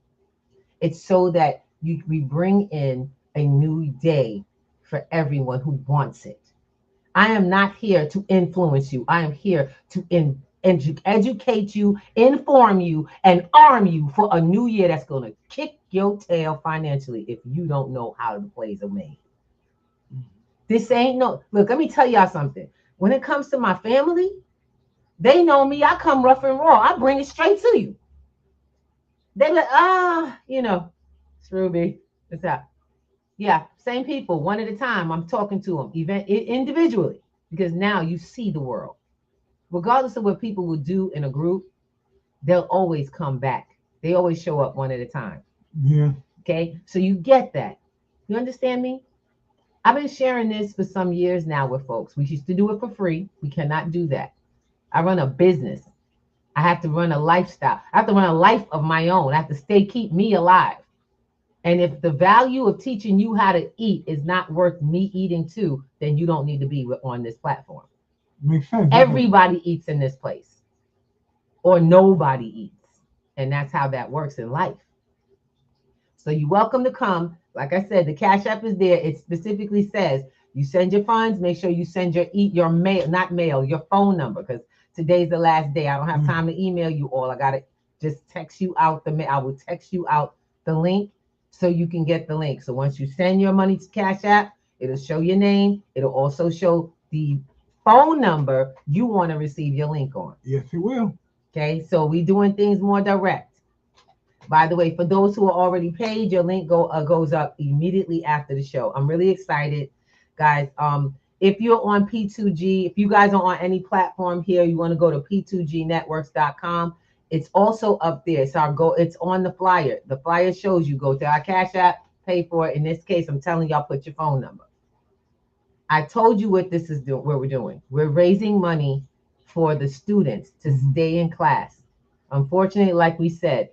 It's so that we bring in a new day for everyone who wants it. I am not here to influence you. I am here to educate you, inform you, and arm you for a new year that's going to kick your tail financially if you don't know how the plays are made. This ain't look, let me tell y'all something. When it comes to my family, they know me. I come rough and raw. I bring it straight to you. They like, it's Ruby. What's up? Yeah, same people, one at a time. I'm talking to them individually because now you see the world. Regardless of what people will do in a group, they'll always come back. They always show up one at a time. Yeah. Okay, so you get that. You understand me? I've been sharing this for some years now with folks. We used to do it for free. We cannot do that. I run a business. I have to run a lifestyle. I have to run a life of my own. I have to keep me alive. And if the value of teaching you how to eat is not worth me eating too, then you don't need to be on this platform. Makes sense. Everybody eats in this place, or nobody eats. And that's how that works in life. So you're welcome to come. Like I said, the Cash App is there. It specifically says You send your funds. Make sure you send your mail, not mail, your phone number, because today's the last day. I don't have time to email you all. I gotta just text you out the mail. I will text you out the link so you can get the link. So once you send your money to Cash App, it'll show your name. It'll also show the phone number you want to receive your link on. Yes, it will. Okay, so we doing things more direct. By the way, for those who are already paid, your link goes up immediately after the show. I'm really excited, guys. If you're on P2G, if you guys are on any platform here, you want to go to p2gnetworks.com. It's also up there. It's on the flyer. The flyer shows you go to our Cash App, pay for it. In this case, I'm telling y'all, put your phone number. I told you what this is doing. What we're doing. We're raising money for the students to stay in class. Unfortunately, like we said,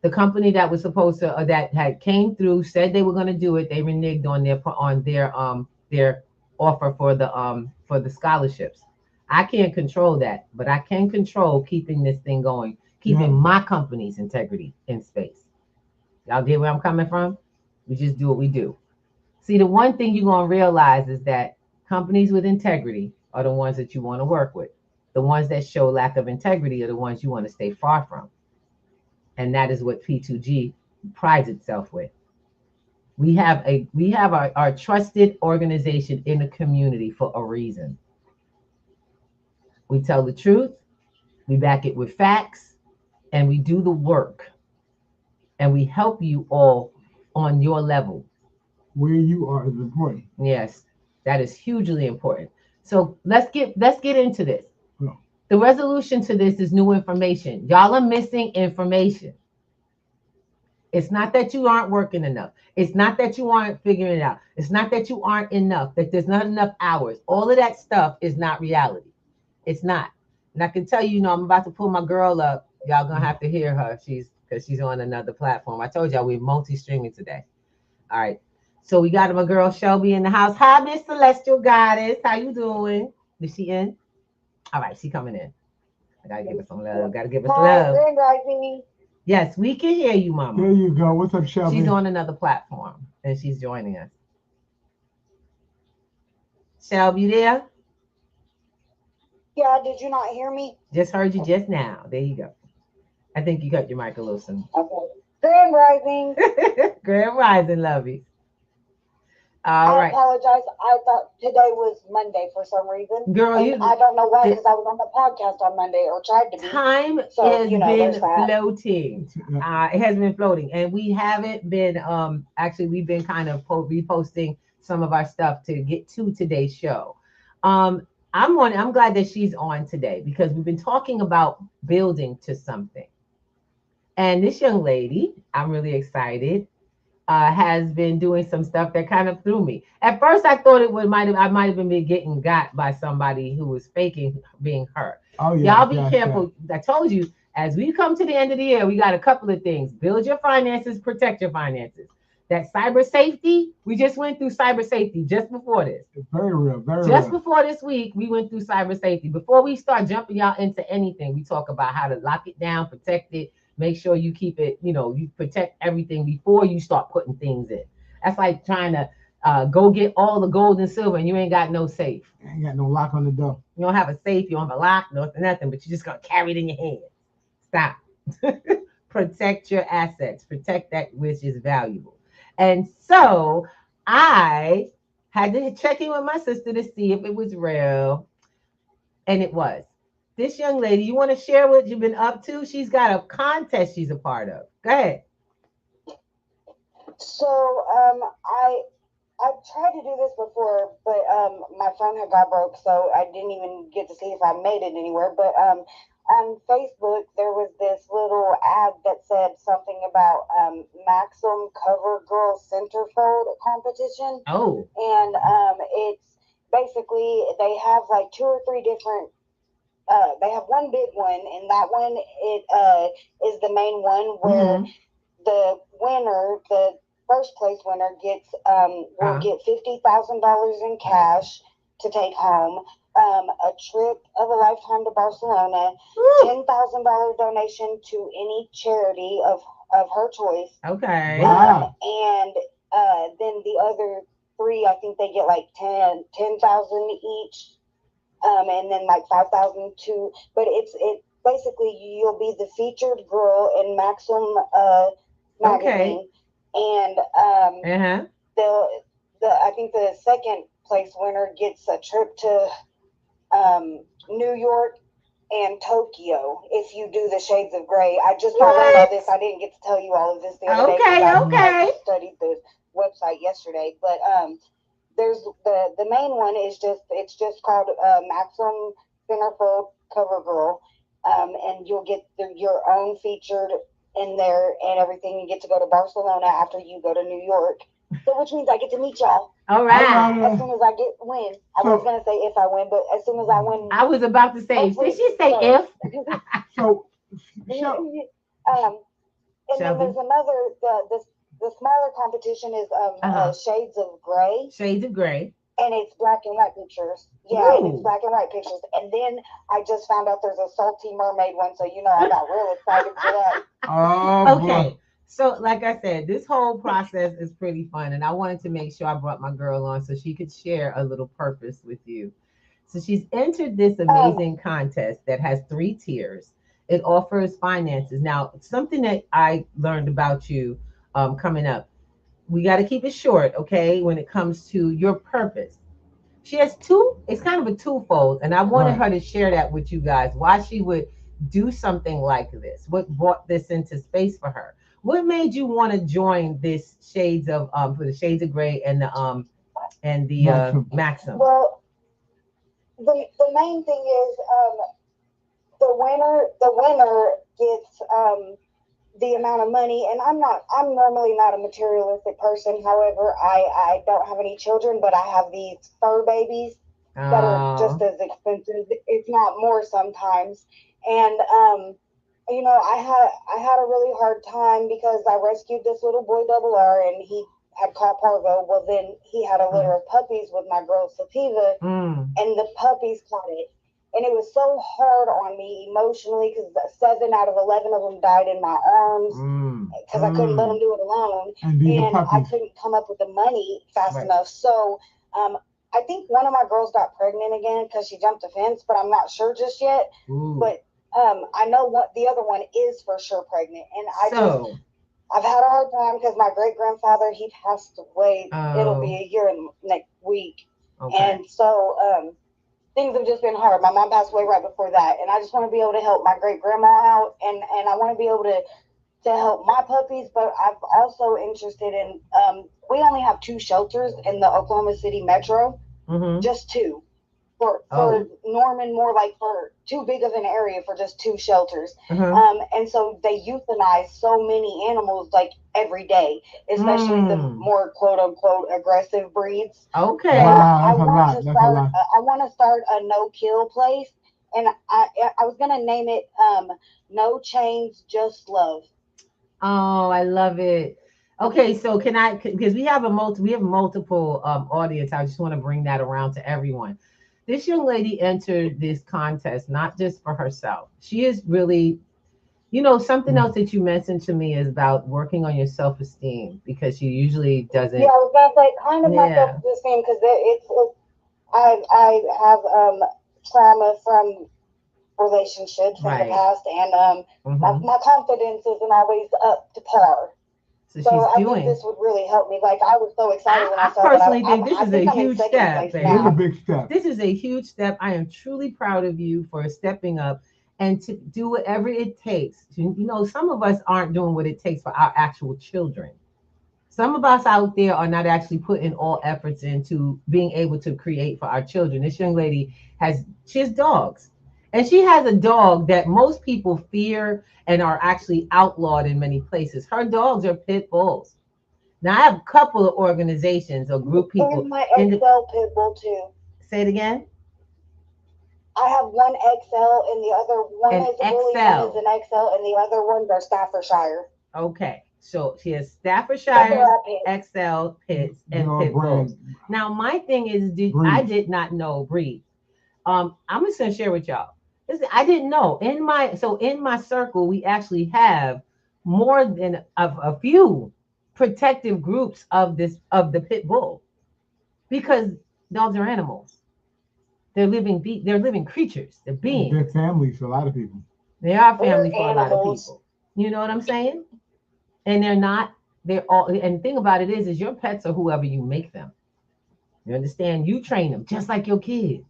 the company that was supposed to that had came through said they were going to do it. They reneged on their offer for the scholarships. I can't control that, but I can control keeping this thing going, keeping my company's integrity in space. Y'all get where I'm coming from? We just do what we do. See, the one thing you're going to realize is that companies with integrity are the ones that you want to work with. The ones that show lack of integrity are the ones you want to stay far from. And that is what P2G prides itself with. We have our trusted organization in the community for a reason. We tell the truth, we back it with facts, and we do the work. And we help you all on your level. Where you are is important. Yes, that is hugely important. So let's get into this. The resolution to this is new information. Y'all are missing information. It's not that you aren't working enough. It's not that you aren't figuring it out. It's not that you aren't enough, that there's not enough hours. All of that stuff is not reality. It's not. And I can tell you, I'm about to pull my girl up. Y'all gonna have to hear her. Because she's on another platform. I told y'all we're multi-streaming today. All right. So we got my girl Shelby in the house. Hi, Miss Celestial Goddess. How you doing? Is she in? All right, she coming in. I gotta give her some love. Gotta give her some love. Yes, we can hear you, Mama. There you go. What's up, Shelby? She's on another platform, and she's joining us. Shelby, you there? Yeah, did you not hear me? Just heard you just now. There you go. I think you cut your mic a little soon. Okay. Grand Rising. Grand Rising, lovey. All right. I apologize. I thought today was Monday for some reason. Girl, I don't know why, because I was on the podcast on Monday, or tried to be. Time has been floating. It has been floating, and we haven't been. Actually, we've been kind of reposting some of our stuff to get to today's show. I'm glad that she's on today because we've been talking about building to something. And this young lady, I'm really excited, has been doing some stuff that kind of threw me. At first, I thought I might have been getting got by somebody who was faking being her. Oh, yeah, y'all be careful. Yeah. I told you, as we come to the end of the year, we got a couple of things. Build your finances, protect your finances. That cyber safety, we just went through cyber safety just before this. Very real, very real. Just before this week, we went through cyber safety. Before we start jumping y'all into anything, we talk about how to lock it down, protect it, make sure you keep it, you protect everything before you start putting things in. That's like trying to go get all the gold and silver and you ain't got no safe. You ain't got no lock on the door. You don't have a safe, you don't have a lock, nothing, but you're just going to carry it in your hand. Stop. Protect your assets. Protect that which is valuable. And so I had to check in with my sister to see if it was real. And it was. This young lady, you want to share what you've been up to? She's got a contest she's a part of. Go ahead. So I've tried to do this before, but my phone had got broke, so I didn't even get to see if I made it anywhere. But on Facebook, there was this little ad that said something about Maxim Cover Girl Centerfold competition. Oh. And it's basically, they have like 2 or 3 different, they have one big one, and that one is the main one where the winner, the first place winner gets will get $50,000 in cash to take home, a trip of a lifetime to Barcelona, $10,000 donation to any charity of her choice. Okay. Wow. And then the other 3, I think they get like 10,000 each, and then like 5,000 too. But it basically, you'll be the featured girl in Maxim magazine, and I think the second place winner gets a trip to New York and Tokyo if you do the Shades of Grey. I just found out about this. I didn't get to tell you all of this the other day. I studied the website yesterday, but there's the main one is it's just called Maxim Centerfold Cover Girl, and you'll get your own featured in there and everything. You get to go to Barcelona after you go to New York, so which means I get to meet y'all. All right. As soon as I win. I was gonna say if I win, but as soon as I win. I was about to say, did she say if? And then there's another the smaller competition is Shades of Grey. Shades of Grey. And it's black and white pictures. Yeah, and it's black and white pictures. And then I just found out there's a Salty Mermaid one, so I got real excited for that. Okay. So, like I said, this whole process is pretty fun, and I wanted to make sure I brought my girl on so she could share a little purpose with you. So she's entered this amazing contest that has 3 tiers. It offers finances. Now, something that I learned about you coming up, we got to keep it short, okay, when it comes to your purpose. She has 2, it's kind of a twofold, and I wanted her to share that with you guys, why she would do something like this, what brought this into space for her. What made you want to join this Shades of for the Shades of Grey and the Maxim? Well, the main thing is the winner gets the amount of money, and I'm normally not a materialistic person. However, I don't have any children, but I have these fur babies that are just as expensive, if not more sometimes. And I had a really hard time because I rescued this little boy RR, and he had caught parvo. Well, then he had a litter of puppies with my girl Sativa, and the puppies caught it. And it was so hard on me emotionally because 7 out of 11 of them died in my arms because I couldn't let them do it alone. And I couldn't come up with the money fast enough. So I think one of my girls got pregnant again because she jumped a fence, but I'm not sure just yet. But I know what the other one is for sure pregnant. And I've had a hard time because my great-grandfather, he passed away. It'll be a year next week. And so things have just been hard. My mom passed away right before that. And I just want to be able to help my great-grandma out. And I want to be able to help my puppies. But I'm also interested in, we only have 2 shelters in the Oklahoma City metro. Just 2. For Norman, more like for too big of an area for just 2 shelters. And so they euthanize so many animals like every day, especially the more quote unquote aggressive breeds. I want to start a no-kill place, and I was gonna name it No Chains, Just Love. Oh, I love it. Okay, so because we have multiple audience, I just want to bring that around to everyone. This young lady entered this contest not just for herself. She is really, something else that you mentioned to me is about working on your self-esteem, because she usually doesn't. Yeah, I was gonna say kind of my self-esteem because I have trauma from relationships in the past, and my confidence isn't always up to par. So I think this would really help me. Like, I was so excited when I saw that. I personally think this is a huge step. This is a big step. This is a huge step. I am truly proud of you for stepping up and to do whatever it takes. Some of us aren't doing what it takes for our actual children. Some of us out there are not actually putting all efforts into being able to create for our children. This young lady has dogs. And she has a dog that most people fear and are actually outlawed in many places. Her dogs are pit bulls. Now, I have a couple of organizations or group people. And my XL pit bull, too. Say it again. I have one XL and the other one is a bully, one is an XL, and the other ones are Staffordshire. Okay. So she has Staffordshire, XL pits, and pit bulls. Now, my thing is, I did not know breed. I'm just going to share with y'all. Listen, I didn't know. In my circle, we actually have more than a few protective groups of the pit bull. because dogs are animals. They're living creatures. They're beings. They're families for a lot of people. They are family for a lot of people. You know what I'm saying? And they're all, and the thing about it is your pets are whoever you make them. You understand? You train them just like your kids.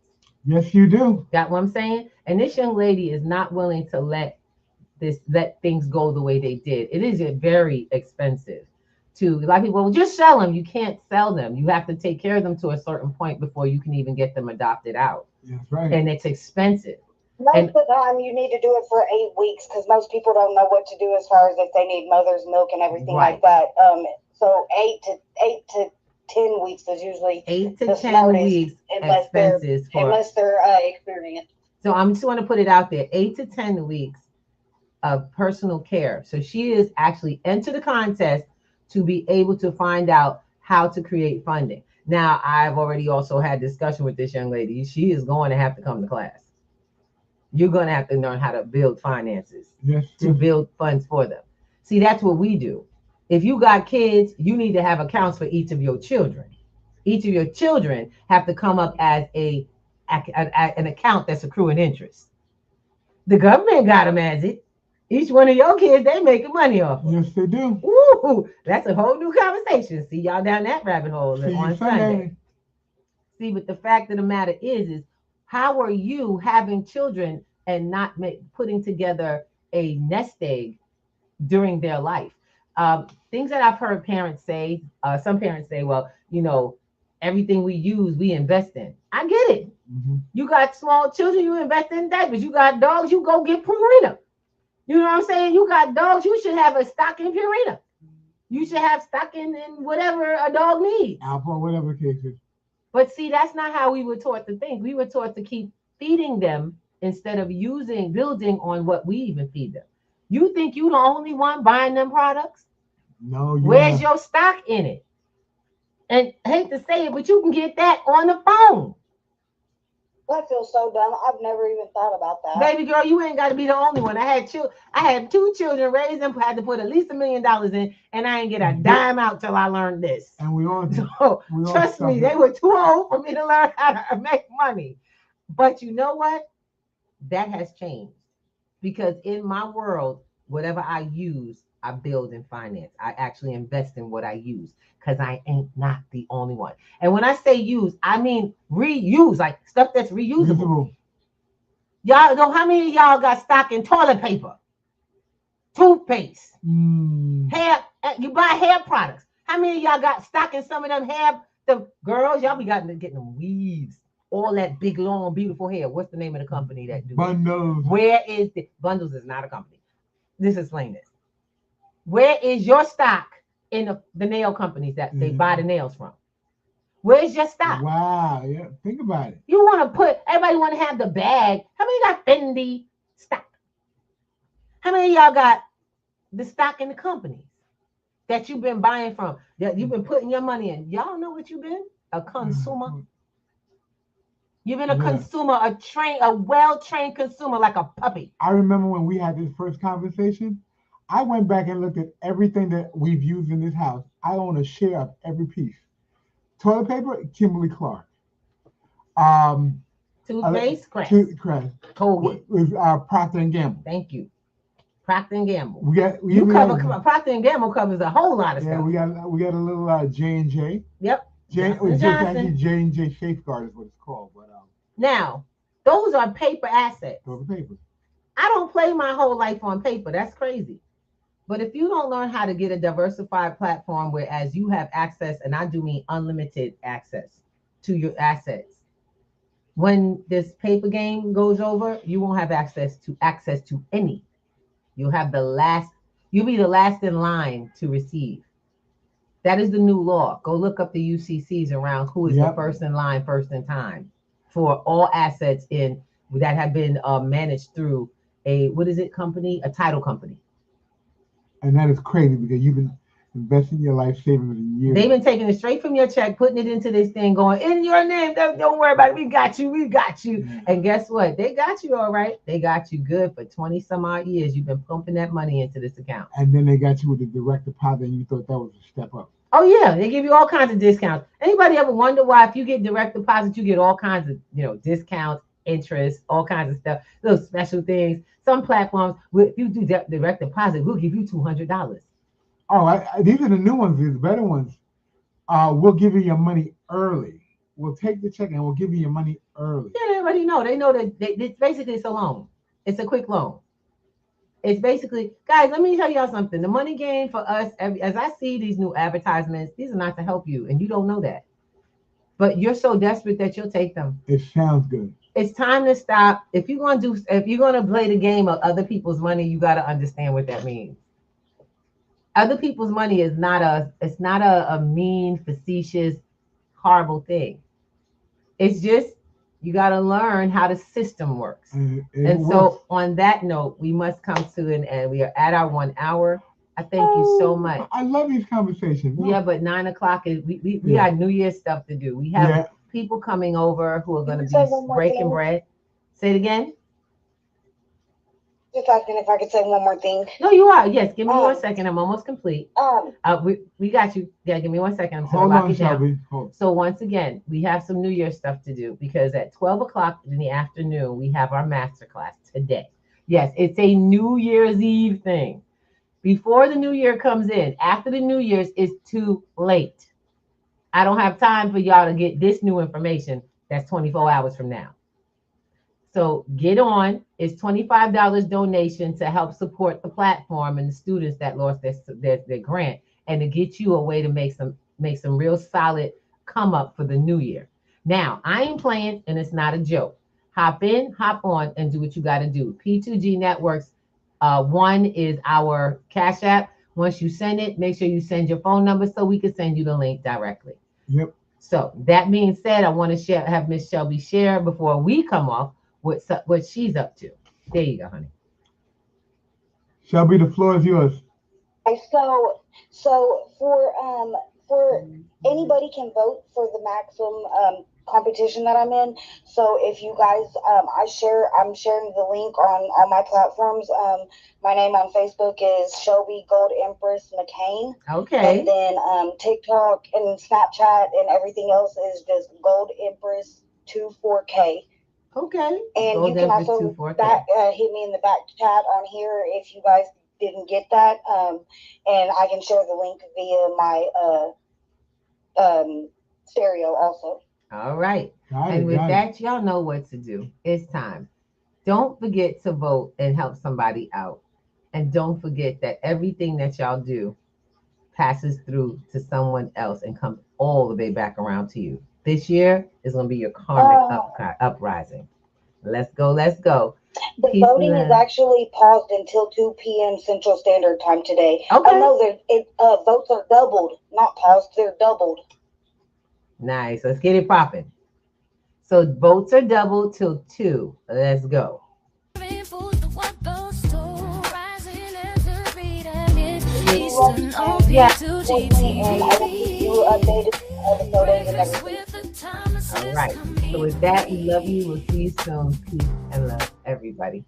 Yes, you do. Got what I'm saying? And this young lady is not willing to let things go the way they did. It is very expensive to, a lot of people, well, just sell them. You can't sell them. You have to take care of them to a certain point before you can even get them adopted out. That's right. And it's expensive. Most of the time, you need to do it for 8 weeks because most people don't know what to do as far as if they need mother's milk and everything like that. So 8 to 10 weeks is usually 8 to 10 weeks unless they're experienced. So I'm just want to put it out there: 8 to 10 weeks of personal care. So she is actually entered the contest to be able to find out how to create funding. Now, I've already also had discussion with this young lady. She is going to have to come to class. You're going to have to learn how to build finances, to build funds for them. See, that's what we do. If you got kids, you need to have accounts for each of your children. Each of your children have to come up as an account that's accruing interest. The government got them as it. Each one of your kids, they making money off of. Yes, they do. Ooh, that's a whole new conversation. See y'all down that rabbit hole on Sunday. See, but the fact of the matter is how are you having children and not putting together a nest egg during their life? Things that I've heard parents say, some parents say, well, everything we use, we invest in. I get it. Mm-hmm. You got small children, you invest in diapers. You got dogs, you go get Purina. You know what I'm saying? You got dogs, you should have a stock in Purina. You should have stock in whatever a dog needs. Alpha, whatever case is. But see, that's not how we were taught to think. We were taught to keep feeding them instead of building on what we even feed them. You think you the only one buying them products? No. Where's your stock in it? And I hate to say it, but you can get that on the phone. That feels so dumb. I've never even thought about that. Baby girl, you ain't got to be the only one. I had 2 children, raised them, had to put at least $1 million in, and I ain't get a dime out till I learned this. And we all trust me, they were too old for me to learn how to make money. But you know what? That has changed. Because in my world, whatever I use, I build and finance. I actually invest in what I use because I ain't not the only one. And when I say use, I mean reuse, like stuff that's reusable. Y'all know how many of y'all got stock in toilet paper, toothpaste, hair? You buy hair products. How many of y'all got stock in some of them hair? The girls, y'all be getting them weaves, all that big, long, beautiful hair. What's the name of the company that do Bundles? Where is the Bundles? Is not a company. Just explain this. Where is your stock in the nail companies that they buy the nails from? Where's your stock? Wow, yeah. think about it. You want to everybody want to have the bag. How many got Fendi stock? How many of y'all got the stock in the companies that you've been buying from, that you've been putting your money in? Y'all know what you've been? A consumer. You've been a consumer, a well-trained consumer, like a puppy. I remember when we had this first conversation, I went back and looked at everything that we've used in this house. I own a share of every piece. Toilet paper, Kimberly Clark. Toothpaste, Crest. Colgate. With Procter & Gamble. Thank you. Procter & Gamble. Procter & Gamble covers a whole lot of stuff. We got a little J&J. Yep. J&J Safeguard is what it's called. But now, those are paper assets. Those are paper. I don't play my whole life on paper. That's crazy. But if you don't learn how to get a diversified platform, whereas you have access, and I do mean unlimited access to your assets, when this paper game goes over, you won't have access to any. You'll be the last in line to receive. That is the new law. Go look up the UCCs around who is the first in line, first in time for all assets that have been managed through a title company. And that is crazy because you've been investing your life savings in years. They've been taking it straight from your check, putting it into this thing, going, in your name, don't worry about it. We got you. Yeah. And guess what? They got you all right. They got you good for 20 some odd years. You've been pumping that money into this account. And then they got you with the direct deposit and you thought that was a step up. Oh yeah, they give you all kinds of discounts. Anybody ever wonder why if you get direct deposit, you get all kinds of discounts, interest, all kinds of stuff, little special things. Some platforms, if you do direct deposit, we'll give you $200. Oh, these are the new ones, these better ones. We'll give you your money early. We'll take the check and we'll give you your money early. Yeah, they already know. They know that it's basically it's a loan. It's a quick loan. It's basically, guys, let me tell y'all something. The money game for us, as I see these new advertisements, these are not to help you, and you don't know that. But you're so desperate that you'll take them. It sounds good. It's time to stop. If you're gonna play the game of other people's money, you gotta understand what that means. Other people's money is not a mean, facetious, horrible thing. It's just you got to learn how the system works. So on that note, we must come to an end. We are at our 1 hour. I thank you so much. I love these conversations. Yeah, but 9 o'clock is we got New Year's stuff to do. We have people coming over who are going to be breaking bread. Say it again. Just asking if I could say one more thing. No, you are. Yes, give me 1 second. I'm almost complete. We got you. Yeah, give me 1 second. I'm hold on, Shelby. So once again, we have some New Year stuff to do because at 12 o'clock in the afternoon, we have our masterclass today. Yes, it's a New Year's Eve thing. Before the New Year comes in, after the New Year's, it's too late. I don't have time for y'all to get this new information that's 24 hours from now. So get on. It's $25 donation to help support the platform and the students that lost their grant, and to get you a way to make some real solid come up for the new year. Now, I ain't playing, and it's not a joke. Hop in, hop on, and do what you got to do. P2G Networks 1 is our Cash App. Once you send it, make sure you send your phone number so we can send you the link directly. Yep. So that being said, I want to have Miss Shelby share before we come off what she's up to. There you go, honey. Shelby, the floor is yours. Okay, so for anybody can vote for the maximum competition that I'm in. So if you guys, I'm sharing the link on all my platforms. My name on Facebook is Shelby Gold Empress McCain. Okay. And then TikTok and Snapchat and everything else is just Gold Empress 24K. Okay. And Gold you can Empress also 24K. hit me in the back chat on here if you guys didn't get that. And I can share the link via my stereo also. All right. And with that, y'all know what to do. It's time. Don't forget to vote and help somebody out. And don't forget that everything that y'all do passes through to someone else and comes all the way back around to you. This year is going to be your karmic uprising. Let's go. Let's go. The voting is actually paused until 2 p.m. Central Standard Time today. Okay. Oh, no, votes are doubled, not paused. They're doubled. Nice. Let's get it popping. So votes are doubled till 2. Let's go. Yeah. And I will keep you updated on the photos and everything. All right. So with that, we love you. We'll see you soon. Peace and love, everybody.